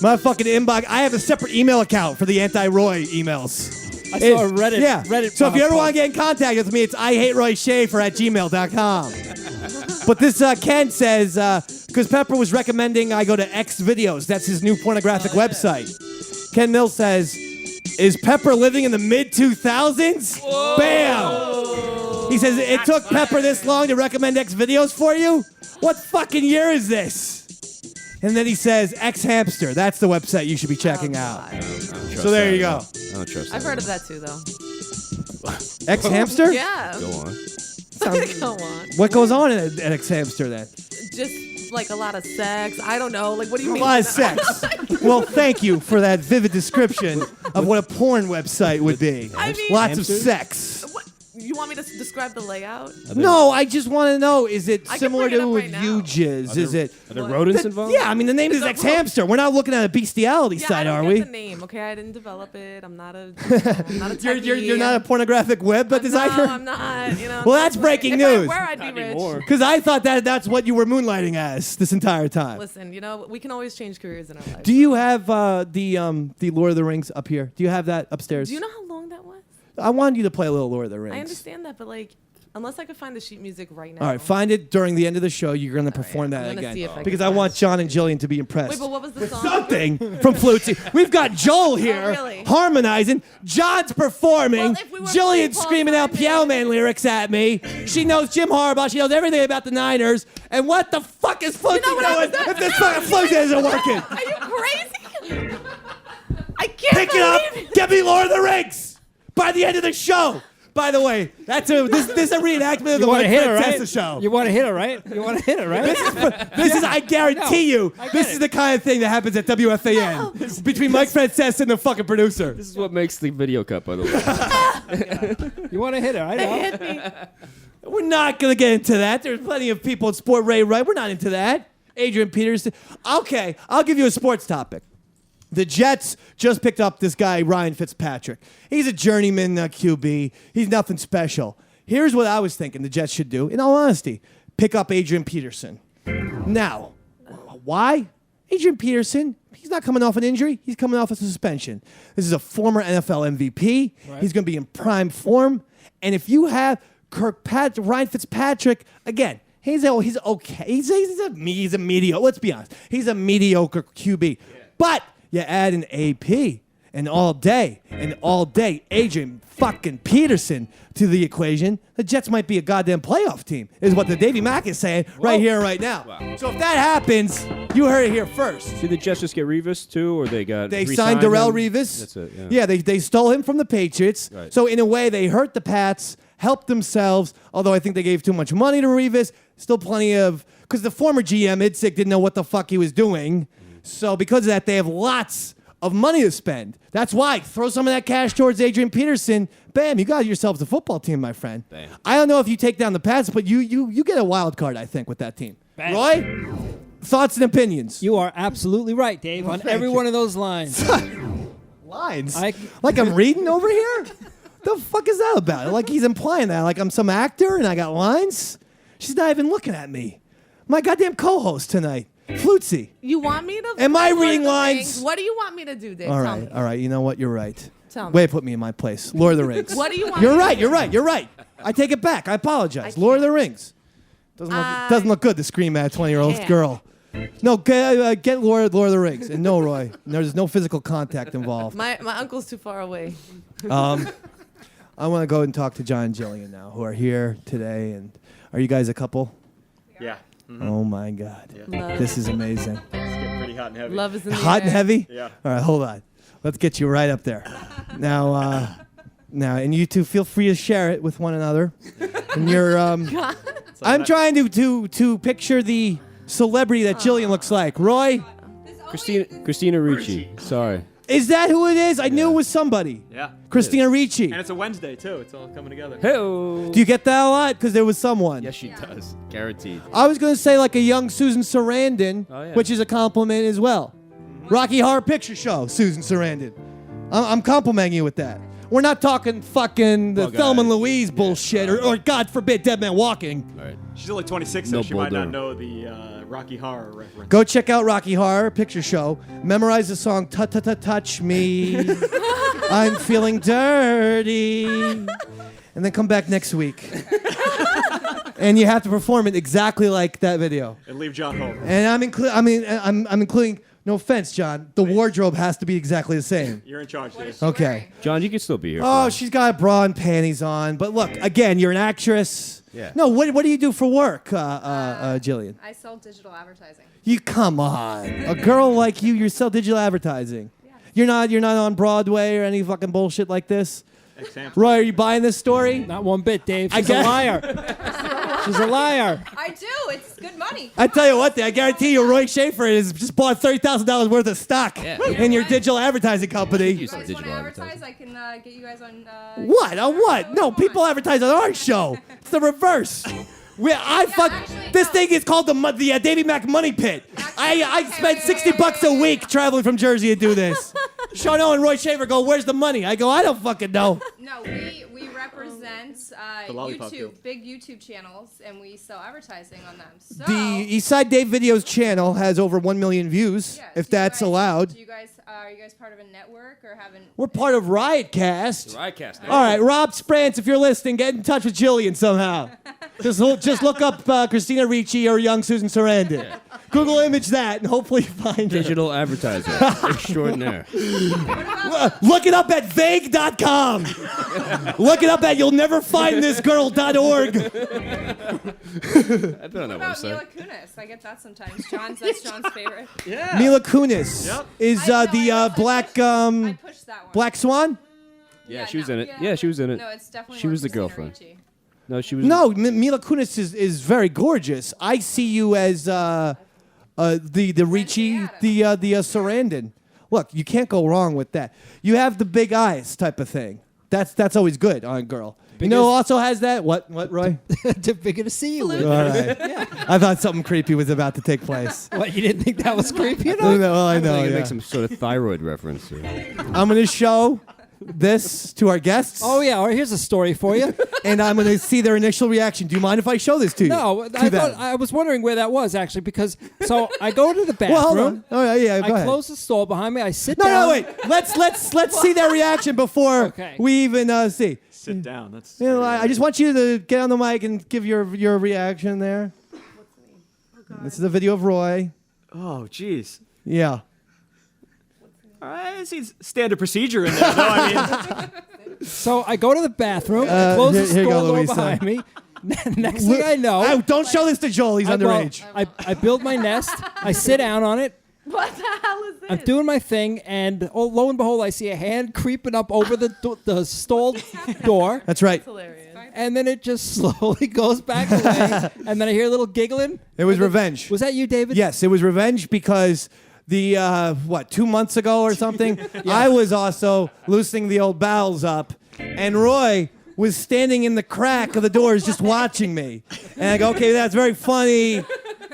My fucking inbox. I have a separate email account for the anti-Roy emails. I saw a Reddit. Yeah. Reddit so if you ever post. want to get in contact with me, it's ihateroyschaefer@gmail.com. But this Ken says, because Pepper was recommending I go to X Videos. That's his new pornographic website. Ken Mills says, is Pepper living in the mid-2000s? Bam! He says, it took Pepper this long to recommend X Videos for you? What fucking year is this? And then he says, X Hamster. That's the website you should be checking out. So there you go. I don't trust that. I've heard of that too, though. X Hamster? Yeah. Go on. Go on. What goes on at X Hamster then? Just like a lot of sex. I don't know. Like, what do you A mean? lot of sex. Well, thank you for that vivid description of what a porn website would be. I mean- Lots of Hamsters? sex. What? You want me to describe the layout? No, I just want to know, is it I can similar bring it to up with right now. Uges? Is it? Are there rodents That- involved? Yeah, I mean, the name is ex-hamster. We're not looking at a bestiality Yeah, site, I are don't we? get the name, okay? I didn't develop it. I'm not a, I'm not a You're not a pornographic web designer? No, I'm not. You know. Well, that's breaking if news. I were, I'd be rich. Because I thought that's what you were moonlighting as this entire time. Listen, you know, we can always change careers in our lives. Do you have the Lord of the Rings up here? Do you have that upstairs? Do you know how long that was? I wanted you to play a little Lord of the Rings. I understand that, but like, unless I could find the sheet music right now. All right, find it during the end of the show. You're going to perform that I'm gonna again. see if I Because can I find want it. John and Jillian to be impressed. Wait, but what was the song? Something from Flutesy. We've got Joel here really? harmonizing. John's performing. Well, if we were Jillian's playing Paul screaming out Piano Man lyrics at me. She knows Jim Harbaugh. She knows everything about the Niners. And what the fuck is Flutesy doing if this fucking Flutesy isn't working? Are you crazy? I can't Pick it up. believe Get me Lord of the Rings by the end of the show. By the way, this is a reenactment of the You want Mike to hit her, Francesa right? show. You want to hit her, right? You want to hit her, right? This is, I guarantee you, I get this it. is the kind of thing that happens at WFAN between Mike Francesa and the fucking producer. This is what makes the video cut, by the way. You want to hit her, I They know. hit me. We're not going to get into that. There's plenty of people in Sport Ray right. We're not into that. Adrian Peterson. Okay, I'll give you a sports topic. The Jets just picked up this guy, Ryan Fitzpatrick. He's a journeyman QB. He's nothing special. Here's what I was thinking the Jets should do, in all honesty. Pick up Adrian Peterson. Now, why? Adrian Peterson, he's not coming off an injury. He's coming off a suspension. This is a former NFL MVP. Right. He's going to be in prime form. And if you have Ryan Fitzpatrick, again, he's okay. He's a mediocre. Let's be honest. He's a mediocre QB. But you add an AP and all day Adrian fucking Peterson to the equation, the Jets might be a goddamn playoff team, is what the Davey Mac is saying right here and right now. Wow. So if that happens, you heard it here first. Did the Jets just get Revis, too, or they They re-signed signed Darrell him? Revis. That's it, yeah. Yeah, they stole him from the Patriots. Right. So in a way, they hurt the Pats, helped themselves, although I think they gave too much money to Revis. Still plenty of, because the former GM, Idzik, didn't know what the fuck he was doing. So because of that, they have lots of money to spend. That's why. Throw some of that cash towards Adrian Peterson. Bam, you got yourselves a football team, my friend. Bam. I don't know if you take down the Pats, but you get a wild card, I think, with that team. Bam. Roy, thoughts and opinions? You are absolutely right, Dave, on every one of those lines. Lines? I- Like I'm reading over here? The fuck is that about? Like he's implying that. Like I'm some actor and I got lines? She's not even looking at me. My goddamn co-host tonight, Flutesy. You want me to? Am I Lord of reading the lines? Rings? What do you want me to do, Dave? All Tell right, me. all right. You know what? You're right. Tell me. Way to put me in my place. Lord of the Rings. What do you want You're me to right. do? You're right. You're right. I take it back. I apologize. I Lord of the can't. Rings. Doesn't look good to scream at a 20-year-old can't. girl. No, get Lord of the Rings. And no, Roy, there's no physical contact involved. My uncle's too far away. I want to go and talk to John and Jillian now, who are here today. And are you guys a couple? Yeah. Oh my God, Love. this is amazing. It's getting pretty hot and heavy. Love is in the Hot and air. heavy. Yeah. All right, hold on. Let's get you right up there. Now, and you two feel free to share it with one another. And you're, I'm trying to picture the celebrity that Jillian looks like. Roy, Christina Ricci. Sorry. is that who it is? I knew it was somebody. Yeah. Christina Ricci. And it's a Wednesday, too. It's all coming together. Hey-o. Do you get that a lot? Because there was someone. Yes, she does. Guaranteed. I was going to say like a young Susan Sarandon, Oh, yeah. which is a compliment as well. Rocky Horror Picture Show, Susan Sarandon. I'm complimenting you with that. We're not talking fucking the Bug Thelma and eyes. Louise bullshit or God forbid Dead Man Walking. All right. She's only 26, so No she might Boulder. not know the Rocky Horror reference. Go check out Rocky Horror Picture Show. Memorize the song Touch Me. I'm feeling dirty. And then come back next week. And you have to perform it exactly like that video. And leave John home. And I'm including, no offense, John, the wardrobe has to be exactly the same. You're in charge, Dave. Okay. John, you can still be here. Oh, she's got a bra and panties on. But look, again, you're an actress. Yeah. No, what do you do for work, Jillian? I sell digital advertising. You come on. A girl like you sell digital advertising. Yeah. You're not on Broadway or any fucking bullshit like this. Example. Roy, are you buying this story? Not one bit, Dave. I She's a guess- liar. She's a liar. I do. It's good money. I tell you what, I guarantee you, Roy Schaefer has just bought $30,000 worth of stock in your digital advertising company. You guys want to advertise? I can get you guys on. What? On what? No, people advertise on our show. It's the reverse. This thing is called the Davey Mac Money Pit. I spend $60 a week traveling from Jersey to do this. Sean and Roy Schaefer go, where's the money? I go, I don't fucking know. No, we represent YouTube, big YouTube channels, and we sell advertising on them. So, The Eastside Dave Videos channel has over 1 million views, if that's allowed. Are you guys part of a network or haven't? We're part of Riotcast. Riotcast. All right, Rob Sprance, if you're listening, get in touch with Jillian somehow. Just look up Christina Ricci or young Susan Sarandon. Google image that and hopefully find her. Digital advertiser extraordinaire. Look it up at vague.com. Look it up at you'llneverfindthisgirl.org. I've been on that What about website. Mila Kunis? I get that sometimes. That's John's favorite. Yeah. Mila Kunis is the black I pushed that one. Black Swan. Yeah, she was in it. Yeah, she was in it. No, it's definitely She more was the Christina girlfriend. Ricci. No, she was. No, Mila Kunis is very gorgeous. I see you as the Ricci, the Sarandon. Look, you can't go wrong with that. You have the big eyes type of thing. That's always good on a girl. You know who also has that? What, Roy? Too big to see you with. All right. I thought something creepy was about to take place. What, you didn't think that was creepy at No, all? well, I know. I think it Yeah. makes some sort of thyroid reference. I'm going to show this to our guests. Oh, yeah. All right, here's a story for you. And I'm going to see their initial reaction. Do you mind if I show this to you? No, To I was wondering where that was, actually, because so I go to the Well, hold bathroom. on. Oh, yeah, go I ahead. close the store behind me. I sit No, down. wait. Let's see their reaction before Okay. we even see. Sit down. That's. You know, I just want you to get on the mic and give your reaction there. This is a video of Roy. Oh, jeez. Yeah. All right, I see standard procedure in there. No, I mean, So I go to the bathroom. I close the here you store go, door Louisa. behind me. Next thing I know, Oh, don't show this to Joel. He's underage. I build my nest. I sit down on it. What the hell is this? I'm doing my thing, and lo and behold, I see a hand creeping up over the stalled door. That's right. And then it just slowly goes back away. And then I hear a little giggling. It was revenge. Was that you, David? Yes, it was revenge because the 2 months ago or something, I was also loosening the old bowels up, and Roy was standing in the crack of the doors just watching me. And I go, okay, that's very funny.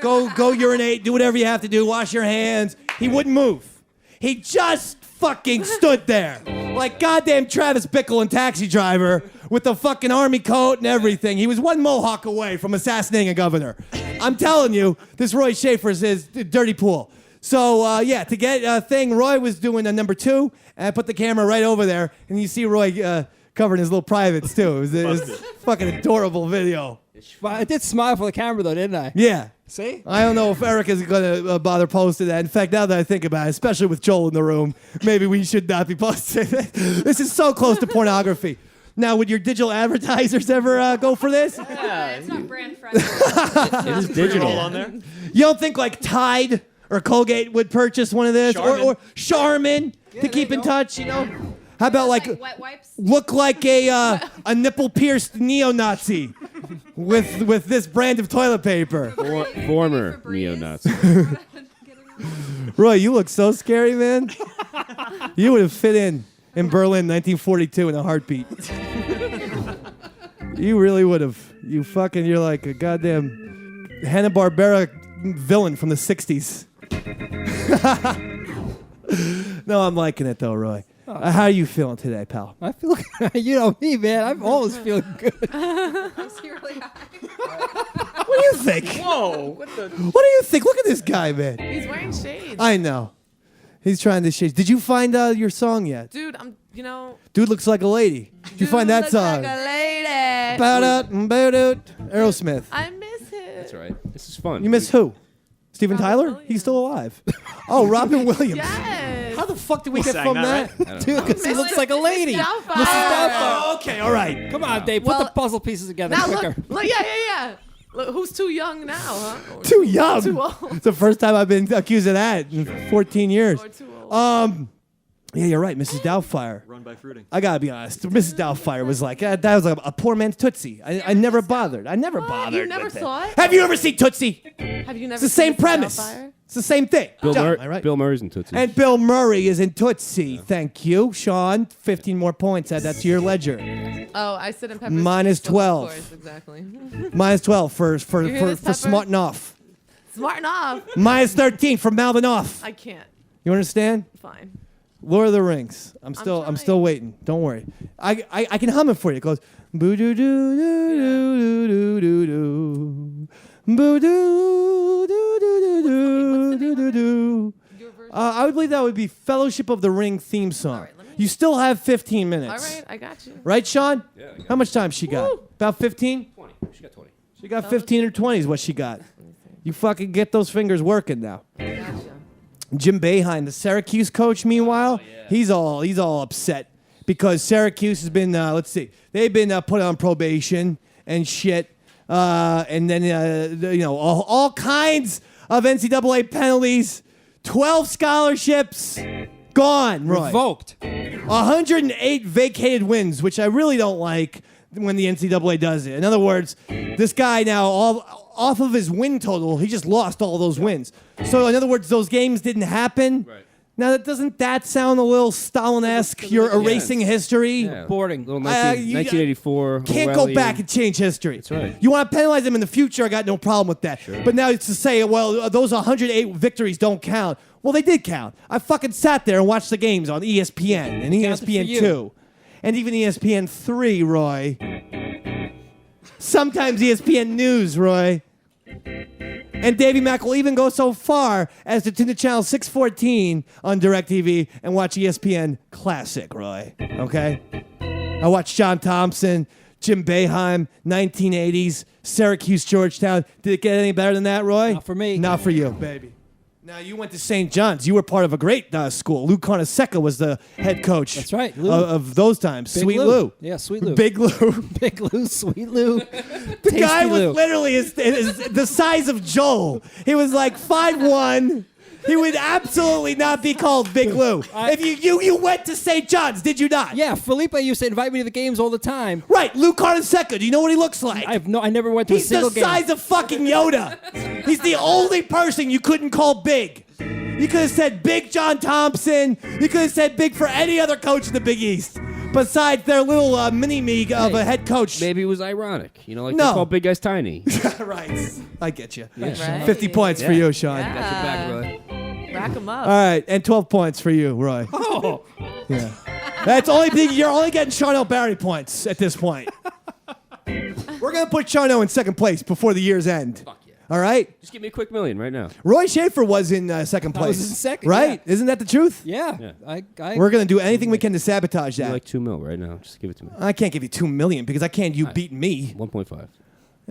Go urinate, do whatever you have to do, wash your hands. He wouldn't move. He just fucking stood there like goddamn Travis Bickle and Taxi Driver with the fucking army coat and everything. He was one mohawk away from assassinating a governor. I'm telling you, this Roy Schaefer's his dirty pool. So, to get a thing, Roy was doing a number 2, and I put the camera right over there, and you see Roy covering his little privates, too. It was a fucking adorable video. Well, I did smile for the camera, though, didn't I? Yeah. See? I don't know if Eric is going to bother posting that. In fact, now that I think about it, especially with Joel in the room, maybe we should not be posting it. This is so close to pornography. Now, would your digital advertisers ever go for this? Yeah, it's not brand friendly. It is digital on there. You don't think like Tide or Colgate would purchase one of this? Charmin. Or Charmin to keep in touch, you know? How about like wet wipes? look like a nipple-pierced neo-Nazi with this brand of toilet paper? Former neo-Nazi. Roy, you look so scary, man. You would have fit in Berlin 1942 in a heartbeat. You really would have. You're like a goddamn Hanna-Barbera villain from the 60s. No, I'm liking it though, Roy. How are you feeling today, pal? I feel, you know me, man. I'm always feeling good. Is he really high? What do you think? Whoa! What the? What do you think? Look at this guy, man. He's wearing shades. I know. He's trying to shade. Did you find your song yet? Dude, Dude looks like a lady. Did you find that song? Like a lady. Ba-da-ba-da. Aerosmith. I miss him. That's right. This is fun. You miss who? Steven Tyler? He's still alive. Oh, Robin Williams. Yes. How the fuck did we get sang from that, that? Dude, because he looks like a lady. Doubtfire. Mrs. Doubtfire. Oh, okay, all right. Come on, Dave. Put Well, the puzzle pieces together Now quicker. look, yeah. Look, who's too young now, huh? Or Too young. Too old. It's the first time I've been accused of that in 14 years. Or too old. Yeah, you're right. Mrs. Doubtfire. Run by fruiting. I gotta be honest. Mrs. Doubtfire was like, that was a poor man's Tootsie. I never bothered. I never bothered. You never with saw it? Have you ever seen Tootsie? Have you never It's the seen same Mrs. premise. Doubtfire? It's the same thing. Bill, Right? Bill Murray's in Tootsie. And Bill Murray is in Tootsie. Thank you, Sean. 15 more points. Add that to your ledger. Oh, I said in Pepper's Minus Pizza, 12. Of course, exactly. Minus 12 for You hear this, Pepper? smarting off. Smarten off. Minus 13 for mouthing off. I can't. You understand? Fine. Lord of the Rings. I'm still waiting. Don't worry. I can hum it for you. It goes boo doo doo doo doo doo doo boo doo doo doo doo doo doo doo. I would believe that would be Fellowship of the Ring theme song. You still have 15 minutes. All right, I got you. Right, Sean? Yeah. How much time she got? Woo. About 15? 20. She got 20. She got 15 or 20 is what she got. You fucking get those fingers working now. Gotcha. Jim Boeheim, the Syracuse coach, meanwhile, he's all upset because Syracuse has been, they've been put on probation and shit, and then all kinds of NCAA penalties, 12 scholarships gone, Roy. Revoked. 108 vacated wins, which I really don't like when the NCAA does it. In other words, this guy now, off of his win total, he just lost all those wins. So, in other words, those games didn't happen. Right. Now, doesn't that sound a little Stalin-esque? You're erasing history. Yeah. Boarding. Little can't 1984. go Orwellian. back and change history. That's right. You want to penalize them in the future, I got no problem with that. Sure. But now it's to say, well, those 108 victories don't count. Well, they did count. I fucking sat there and watched the games on ESPN and Counted for ESPN you. 2 and even ESPN 3, Roy. Sometimes ESPN News, Roy. And Davey Mac will even go so far as to tune to channel 614 on DirecTV and watch ESPN Classic, Roy. Okay? I watched John Thompson, Jim Boeheim, 1980s, Syracuse, Georgetown. Did it get any better than that, Roy? Not for me. Not for you, baby. Now, you went to St. John's. You were part of a great school. Lou Carnesecca was the head coach. That's right, Lou. Of those times. Big Sweet Lou. Lou. Yeah, Sweet Lou. Big Lou. Big Lou, Sweet Lou. The guy was literally the size of Joel. He was like 5'1". He would absolutely not be called Big Lou. If you went to St. John's, did you not? Yeah, Felipe used to invite me to the games all the time. Right, Lou Carnesecca. Do you know what he looks like? I never went to a He's single the game. size of fucking Yoda. He's the only person you couldn't call big. You could have said Big John Thompson. You could have said big for any other coach in the Big East. Besides their little mini-me of a head coach. Maybe it was ironic. You know, like No. they call big guys tiny. Right. I get you. Yeah. Right. 50 points for you, Sean. Got your back, Roy. Rack them up. All right, and 12 points for you, Roy. Oh. Yeah. You're only getting Charnel Barry points at this point. We're going to put Charnel in second place before the year's end. Fuck yeah. All right? Just give me a quick million right now. Roy Schaefer was in second place. was in second, Right? yeah. Isn't that the truth? Yeah. Yeah. We're going to do anything we can to sabotage Give me that. like $2 million right now. Just give it to me. I can't give you $2 million because I can't beat me. 1.5.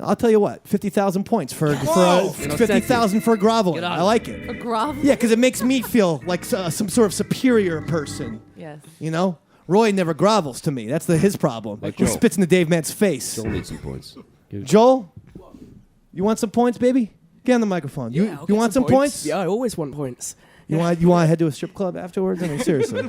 I'll tell you what, 50,000 points for You know, 50,000 for groveling. Get out I like it. A grovel? Yeah, because it makes me feel like some sort of superior person. Yes. You know? Roy never grovels to me. That's his problem. Like He Joel. spits in the Dave Man's face. Joel needs some points. Joel, you want some points, baby? Get on the microphone. Yeah, You I'll you get want some points? Yeah, I always want points. You want to head to a strip club afterwards? I mean, seriously.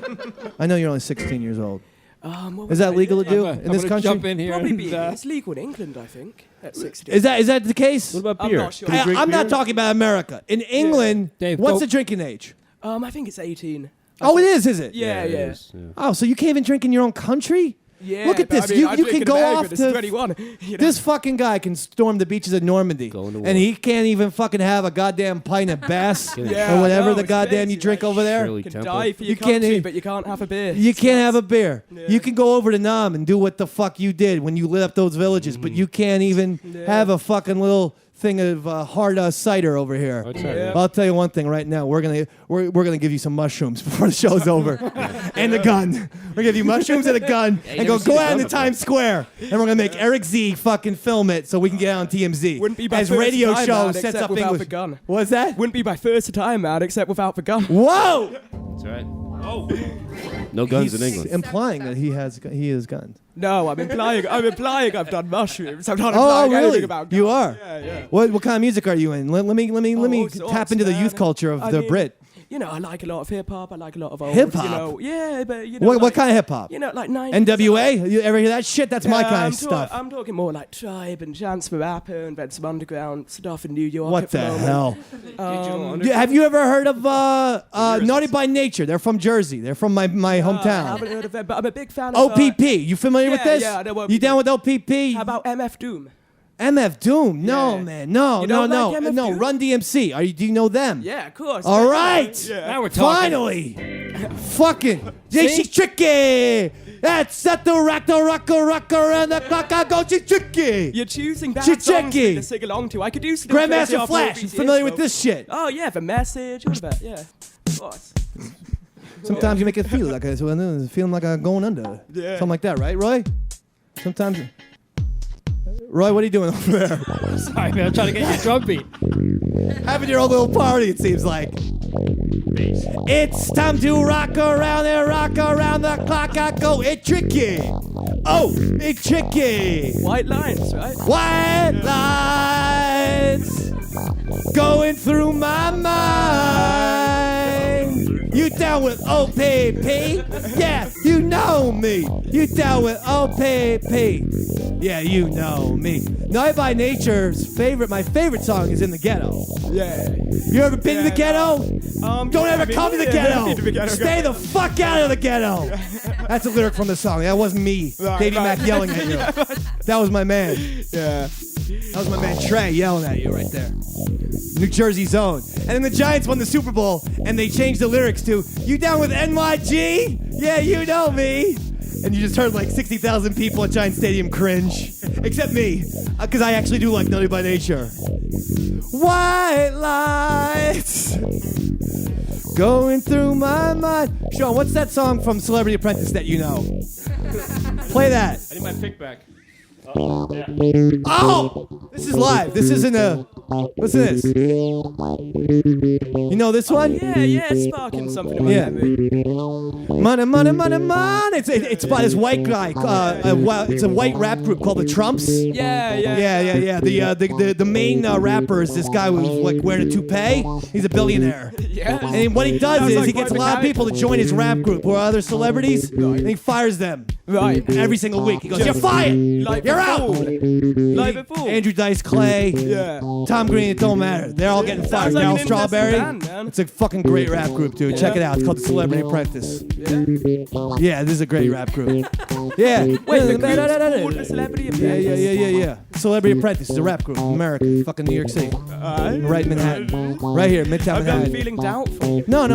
I know you're only 16 years old. What Is that would I legal to do I'm in this gonna country? jump in here. Probably and, be. It's legal in England, I think, at 16. Is that the case? What about I'm beer? not sure. Can we drink I'm not beer? talking about America. In England, Dave, what's go- the drinking age? I think it's 18. Oh, it is it? Yeah, it yeah. is, yeah. Oh, so you can't even drink in your own country? Yeah, Look at but this. I mean, I You drink can in go America, off but it's to 21. You know? This fucking guy can storm the beaches of Normandy, Go into war. and he can't even fucking have a goddamn pint of Bass Yeah, or whatever I know, the it's goddamn you crazy, drink like, over there. Shirley You can Temple. die for your You can't country, eat- but you can't have a beer. You can't have a beer. Yeah. You can go over to Nam and do what the fuck you did when you lit up those villages, but you can't even have a fucking little thing of hard cider over here. Hard cider, Yeah. I'll tell you one thing right now. We're gonna give you some mushrooms before the show's over, and a gun. We're gonna give you mushrooms and a gun, and never seen go a out gun into before. Times Square, and we're gonna make Eric Z fucking film it so we can get out on TMZ. Wouldn't be my as first radio time, show man, sets except up without English. the gun. What's that? Wouldn't be my first time, man, except without the gun. Whoa! That's right. No guns in He's England. implying that he has guns. No, I'm implying I've done mushrooms. I'm not Oh, implying really? anything about guns. You are. Yeah, yeah. What kind of music are you in? Let me all tap sorts, into the youth man. culture of I the mean, Brit. I like a lot of hip hop. I like a lot of old Hip-hop? Yeah, but What kind of hip hop? Like 90s. NWA? You ever hear that shit? That's my kind of stuff. I'm talking more like Tribe and Chance the Rapper and then some underground stuff in New York. What at the the moment. hell? Have you ever heard of Naughty by Nature? They're from Jersey. They're from my I hometown. haven't heard of them, but I'm a big fan of OPP. You familiar with this? Yeah, I know what You down with OPP? How about MF Doom? MF Doom? No, man. No, You no, don't no. like MF No, Doom? Run DMC. Do you know them? Yeah, of course. All right. Yeah. Now we're talking. Finally. Fucking. She's tricky. That's at the rock around the clock. I go, she's tricky. You're choosing bad She's songs tricky. to sing along to. I could do some Grandmaster Flash. You familiar with this shit? Oh, yeah, The Message. All of that, yeah. Of course. Sometimes you make it feel like feeling like I'm going under. Yeah. Something like that, right, Roy? Sometimes. Roy, what are you doing over there? Sorry, man. I'm trying to get your drum beat. Having your own little party, it seems like. It's time to rock around the clock. I go, it's tricky. Oh, it's tricky. White lines, right? White lines going through my mind. You down with OPP? Yeah, you know me. You down with OPP? Yeah, you know me. Naughty by Nature's my favorite song is In the Ghetto. Yeah. You ever been to the ghetto? Don't ever come to the ghetto. Been to the ghetto. Stay the fuck out of the ghetto. That's a lyric from the song. That wasn't me. Davey Mac yelling at you. That was my man. Yeah. That was my man Trey yelling at you right there. New Jersey's own. And then the Giants won the Super Bowl, and they changed the lyrics to, you down with NYG? Yeah, you know me. And you just heard like 60,000 people at Giant Stadium cringe. Except me, because I actually do like Naughty by Nature. White lights going through my mind. Sean, what's that song from Celebrity Apprentice that you know? Play that. I need my pick back. Oh! This is live. This isn't a... Listen to this. You know this one? Yeah, it's sparking something in my memory. Money, money, money, money. It's by this white guy. It's a white rap group called the Trumps. Yeah. The main rapper is this guy who's like wearing a toupee. He's a billionaire. Yeah. And what he does Sounds is like he gets a quite lot of people to join his rap group who are other celebrities, and he fires them. Right. Every single week. He goes, you're fired. You're out. Live at full. Andrew Dice Clay. Yeah. Tom Green, it don't matter. They're all getting fired. Sounds like Now an interesting Strawberry. band, man. It's a fucking great rap group, dude. Check it out. It's called the Celebrity Apprentice. Yeah, this is a great rap group. Yeah. Wait, the group's called the Celebrity Apprentice? Yeah. Celebrity Apprentice is a rap group in America, fucking New York City. Right in Manhattan. Right here, Midtown I'm Manhattan. feeling doubtful. No.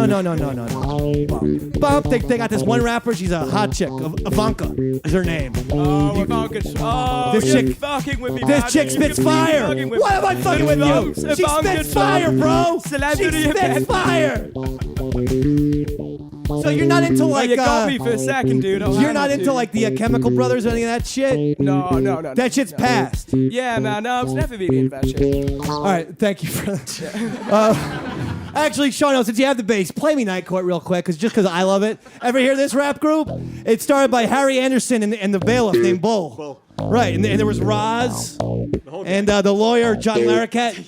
Bump. They got this one rapper. She's a hot chick. Ivanka is her name. Oh, Ivanka. Oh, This you're chick- fucking with me, This man. chick spits You're fire. fucking with What me. am I fucking with you? She Ivanka spits fire, bro. She Celebrity spits Apprentice. fire. So you're not into like you got me for a second, dude. you're not into like the Chemical Brothers or any of that shit? No. That shit's past. Yeah, man. No, I was never really into that shit. All right, thank you for that. Actually, Sean, since you have the bass, play me Night Court real quick, because I love it. Ever hear this rap group? It's started by Harry Anderson and the bailiff named Bull. Right, and there was Roz and the lawyer John Larroquette.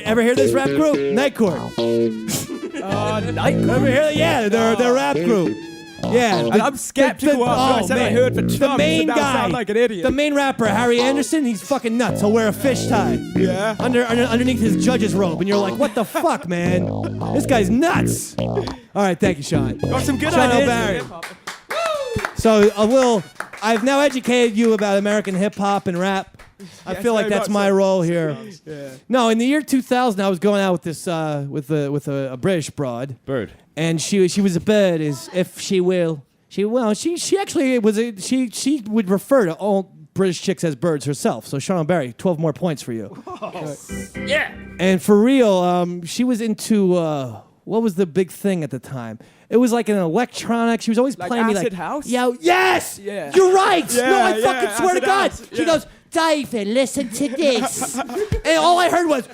Ever hear this rap group? Night Court. Night Court? Ever hear? Yeah, they're a rap group. Yeah, I'm skeptical after I said I heard the the Trumps, main and now I guy, sound like an idiot. the main rapper, Harry Anderson, he's fucking nuts. He'll wear a fish tie. Yeah. Underneath his judge's robe, and you're like, what the fuck, man? This guy's nuts. All right, thank you, Sean. Got some good Sean ideas. O'Barry. for hip-hop. So I've now educated you about American hip hop and rap. I feel like very that's much my so. role here. Yeah. No, in the year 2000, I was going out with this with a British broad. Bird. And she was a bird, as if she will. She actually was she would refer to all British chicks as birds herself. So Sean O'Barry, 12 more points for you. Yeah. And for real, she was into what was the big thing at the time? It was like an electronic. She was always Like playing me acid like house? Yeah, yes. Yeah. You're right. Yeah, no, I yeah, fucking swear to acid God. house. She Yeah. goes, David, listen to this. And all I heard was.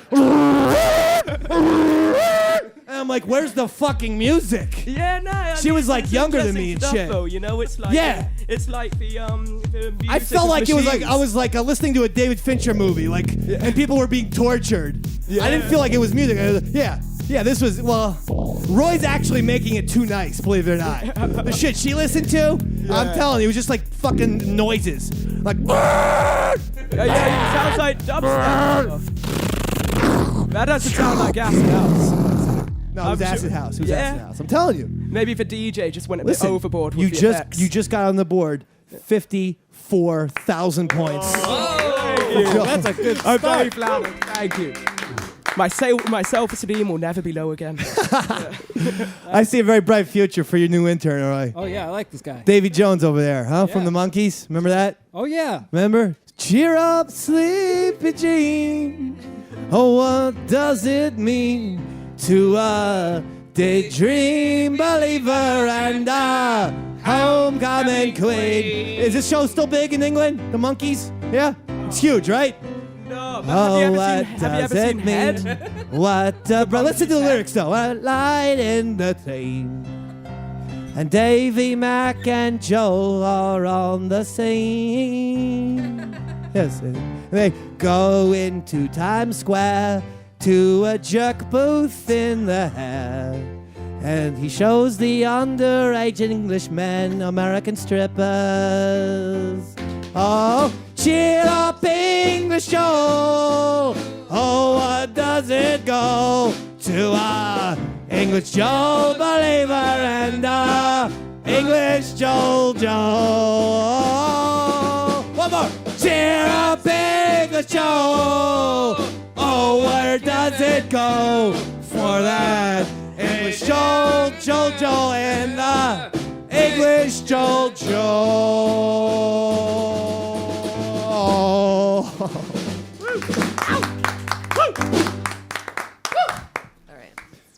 And I'm like, where's the fucking music? Yeah, no. She was like it's younger than interesting me and stuff, shit. Though, you know, it's like Yeah. it's like the music I felt of like it was like machines. I was like listening to a David Fincher movie, like, and people were being tortured. I didn't feel like it was music. I was like, yeah, Yeah, this was, well, Roy's actually making it too nice, believe it or not. The shit she listened to, I'm telling you, it was just like fucking noises. Like, Yeah, it sounds like dubstep. That doesn't sound like Acid House. no, it was Acid House. It was Acid House. I'm telling you. Maybe the DJ just went a Listen, bit overboard with you the just effects. you just got on the board 54,000 points. That's a good I'm start. very flattered. Thank you. My self-esteem will never be low again. I see a very bright future for your new intern, Roy. Oh, yeah, I like this guy. Davy Jones over there, huh? From Yeah. the Monkees. Remember that? Oh, yeah. Remember? Cheer up, sleepy Jean. Oh, what does it mean to a daydream believer and a homecoming queen? Is this show still big in England? The Monkees? Yeah? It's huge, right? No, but Oh, have you what ever does seen it mean? Head? What bro, listen to the lyrics though. A light in the train. And Davey Mac and Joel are on the scene. Yes. They go into Times Square to a jerk booth in the hair. And he shows the underage Englishmen American strippers. Oh, cheer up, English Joel. Oh, what does it go to a English Joel believer and a English Joel Joel? One more. Cheer up, English Joel. Oh, where does it go for that English Joel, Joel, Joel, and the English Joel, Joel?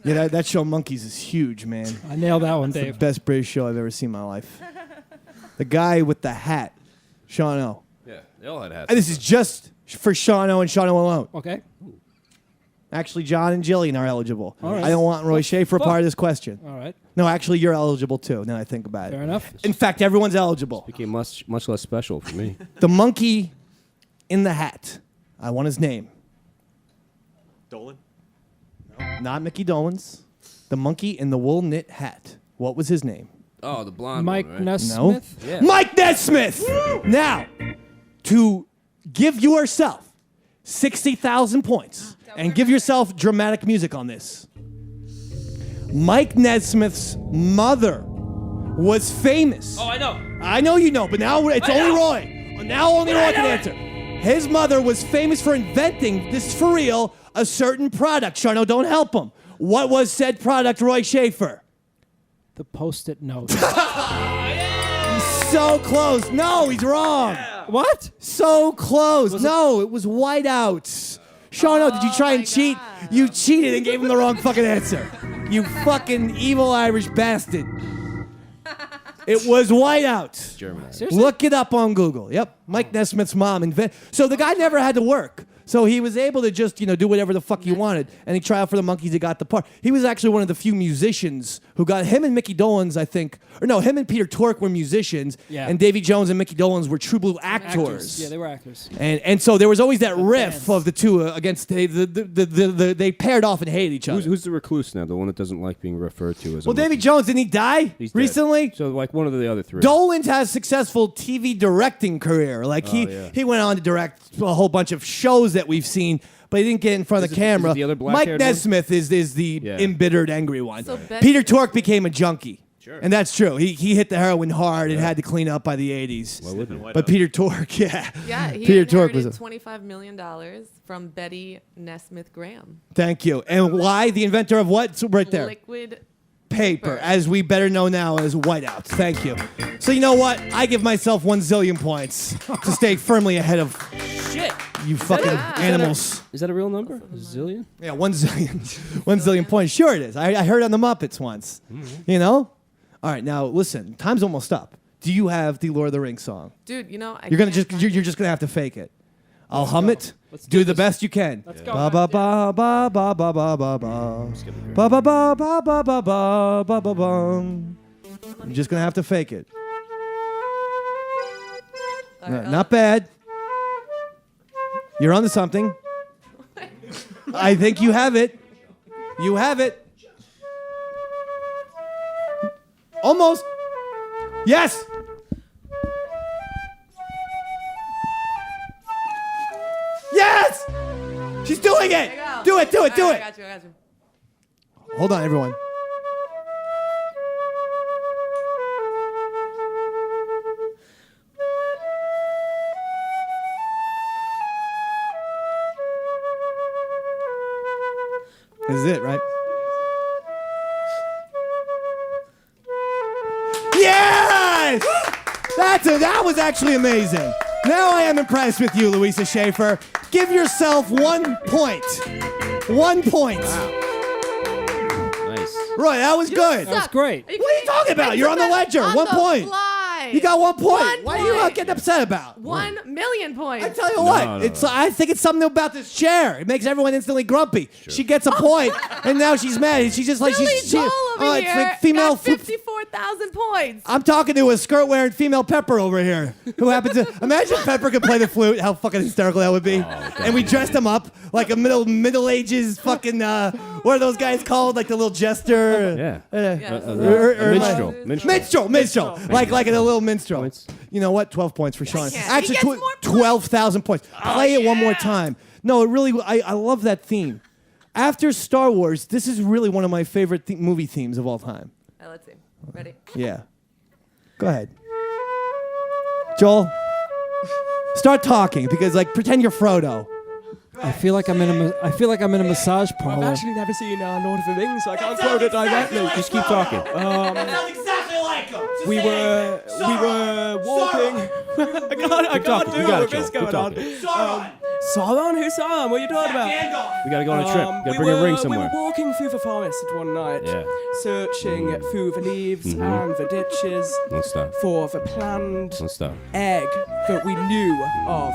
Yeah, that show Monkeys is huge, man. I nailed that one, It's the Dave. best British show I've ever seen in my life. The guy with the hat, Sean O. Yeah, they all had hats. And this is just for Sean O and Sean O alone. Okay. Actually, John and Jillian are eligible. All right. I don't want Roy Schaefer a part of this question. All right. No, actually, you're eligible too, now I think about it. Fair enough. In fact, everyone's eligible. Became much less special for me. The monkey in the hat. I want his name. Dolan? No, not Mickey Dolenz. The monkey in the wool knit hat. What was his name? Oh, the blonde Mike one, right? Nesmith? No. Yeah. Mike Nesmith! Now, to give yourself 60,000 points and give yourself dramatic music on this. Mike Nesmith's mother was famous. Oh, I know. I know you know, but now it's only Roy. Now only Roy can answer. His mother was famous for inventing, this is for real, a certain product. Sharno, don't help him. What was said product, Roy Schaefer? The Post-it note. He's so close. No, he's wrong. What? So close. No, it was whiteouts. Sharno, did you try and cheat? You cheated and gave him the wrong fucking answer. You fucking evil Irish bastard. It was whiteout. German. Look it up on Google. Yep. Mike Nesmith's mom So the guy never had to work. So he was able to just, do whatever the fuck he wanted. And he tried out for the Monkees. He got the part. He was actually one of the few musicians who got him and Mickey Dolenz, I think. Or no, him and Peter Tork were musicians. Yeah. And Davy Jones and Mickey Dolenz were true blue actors. Yeah, they were actors. And so there was always that riff of the two against they paired off and hated each other. Who's the recluse now? The one that doesn't like being referred to as a Well, Davy monkey? Jones, didn't he die He's dead. recently? So like one of the other three. Dolenz has a successful TV directing career. Like yeah. he went on to direct a whole bunch of shows that we've seen, but he didn't get in front of the camera. is it the other Mike black-haired one? Nesmith is the Yeah. embittered, angry one. So Ben- Peter Tork became a junkie. Sure. And that's true. He hit the heroin hard and had to clean up by the 80s. Why wouldn't he? But Peter Tork, yeah. Yeah, he Peter Tork was inherited $25 million from Betty Nesmith Graham. Thank you. And why? The inventor of what? It's right there. Liquid Paper, as we better know now as whiteouts. Thank you. So you know what? I give myself 1 zillion points to stay firmly ahead of Shit. you fucking animals. Is that a real number? A zillion? Yeah, 1 zillion. 1 zillion points. Sure it is. I heard on the Muppets once. You know? All right, now listen. Time's almost up. Do you have the Lord of the Rings song? Dude, you know, You're just gonna have to fake it. I'll hum it. Do the best you can. Let's go. Ba ba ba ba ba ba ba ba ba. Ba ba ba ba ba ba ba ba ba bum. I'm just gonna have to fake it. No, not bad. You're onto something. I think you have it. You have it. Almost. Yes. Yes. She's doing it. Do it. I got you. Hold on, everyone. This is it, right? Yes! That was actually amazing. Now I am impressed with you, Louisa Schaefer. Give yourself 1 point. 1 point. Nice. Roy, that was good. That was great. What are you talking about? You're on the ledger. 1 point. You got 1 point. What are you getting upset about? 1 million points. I tell you what, I think it's something about this chair. It makes everyone instantly grumpy. Sure. She gets a point, and now she's mad. She's just like Billy Joel over it's here like female got 54,000 points. I'm talking to a skirt-wearing female Pepper over here, who happens to imagine if Pepper could play the flute. How fucking hysterical that would be! And we dressed him up like a Middle Ages fucking what are those guys called? Like the little jester. Minstrel. Like a little minstrel. Points. You know what? 12 points for Sean. can't. Actually, He gets more 12,000 points. Play it one more time. No, it really. I love that theme. After Star Wars, this is really one of my favorite movie themes of all time. Let's see. Ready? Yeah. Go ahead. Joel, start talking because pretend you're Frodo. I feel like I'm in a massage I've parlor. actually never seen Lord of the Rings, so I can't quote it directly. Just keep talking. Sounds exactly like him. We were walking. I can't do it with this going on. Sauron? Who's Sauron? What are you talking about? We gotta go on a trip. Gotta bring a ring somewhere. We were walking through the forest one night, searching through the leaves and the ditches Don't stop. for the planned Don't stop. egg that we knew of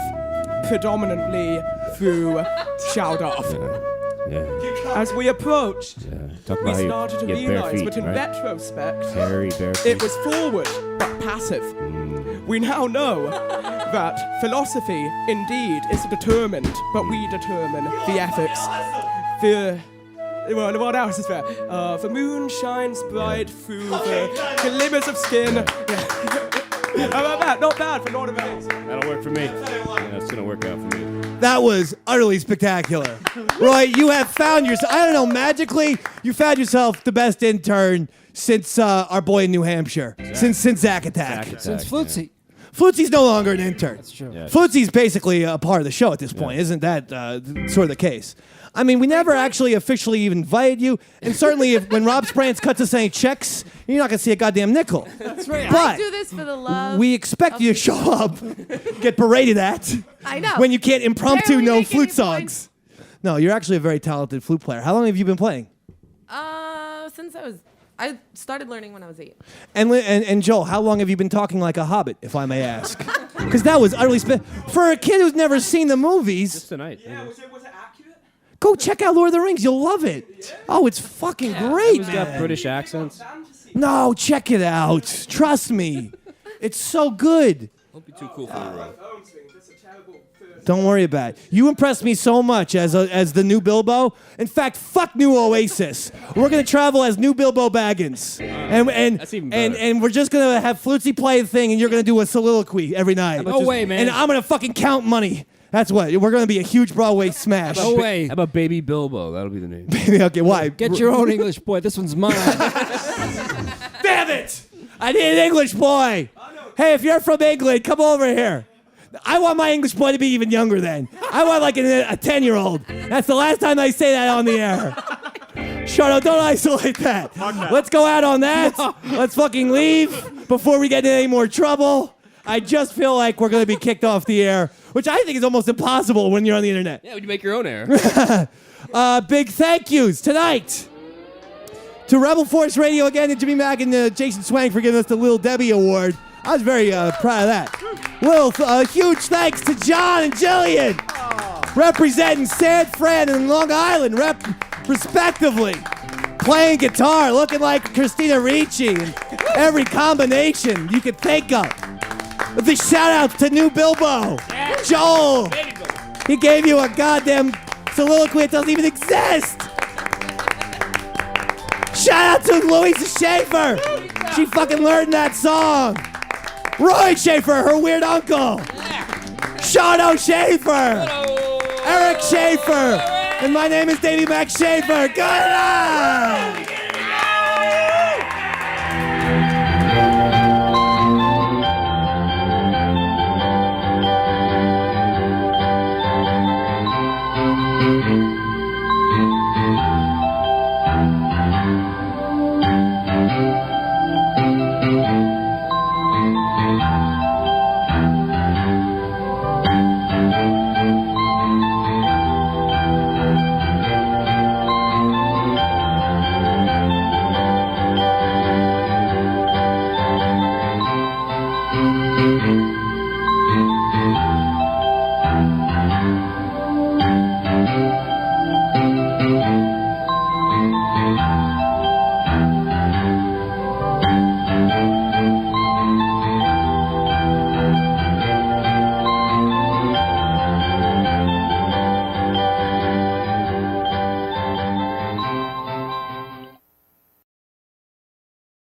predominantly through Shaldorf. Yeah. As we approached, Talk we about how started to you get bare realize feet, that in right? retrospect, Hairy bare feet. it was forward but passive. We now know that philosophy indeed is determined, but we determine the ethics. What else is there? The moon shines bright through the glimmers of skin. How about that? Not bad for Lord of the Rings. That'll work for me. Yeah, it's gonna work out for me. That was utterly spectacular. Roy, you have found yourself, I don't know, magically, you found yourself the best intern since our boy in New Hampshire. Since Zack Attack. Since Flutzy. Flutzy's no longer an intern. That's true. Yeah. Flutzy's basically a part of the show at this point. Isn't that sort of the case? I mean, we never actually officially even invited you, and certainly when Rob Sprance cuts us any checks, you're not going to see a goddamn nickel. That's right. But I do this for the love. we expect you to show up, get berated at, I know. when you can't impromptu Barely know making flute any songs. No, you're actually a very talented flute player. How long have you been playing? Since I started learning when I was 8. And Joel, how long have you been talking like a hobbit, if I may ask? Because that was utterly for a kid who's never seen the movies. Just tonight. Yeah, was it accurate? Go check out Lord of the Rings. You'll love it. Oh, it's fucking great, Who's got British accents? No, check it out. Trust me. It's so good. Won't be too cool for the road. Don't worry about it. You impressed me so much as the new Bilbo. In fact, fuck new Oasis. We're gonna travel as new Bilbo Baggins, That's even better. and we're just gonna have Flutzy play the thing, and you're gonna do a soliloquy every night. No way, man. And I'm gonna fucking count money. That's what we're gonna be, a huge Broadway smash. No way. How about Baby Bilbo? That'll be the name. Okay, why? Get your own English boy. This one's mine. Damn it! I need an English boy. Hey, if you're from England, come over here. I want my English boy to be even younger then. I want like a 10-year-old. That's the last time I say that on the air. Shut up, don't isolate that. Let's go out on that. Let's fucking leave before we get in any more trouble. I just feel like we're going to be kicked off the air, which I think is almost impossible when you're on the internet. Yeah, would you make your own air? Big thank yous tonight to Rebel Force Radio again, and Jimmy Mack and Jason Swang for giving us the Lil Debbie Award. I was very proud of that. Huge thanks to John and Jillian, representing San Fran and Long Island, respectively. Playing guitar, looking like Christina Ricci, and every combination you could think of. With the shout-outs to new Bilbo, Joel. He gave you a goddamn soliloquy that doesn't even exist. Shout out to Louisa Schaefer. She fucking learned that song. Roy Schaefer, her weird uncle. Shadow Schaefer. Eric Schaefer. And my name is Davey Mac Schaefer. Good night. Thank you.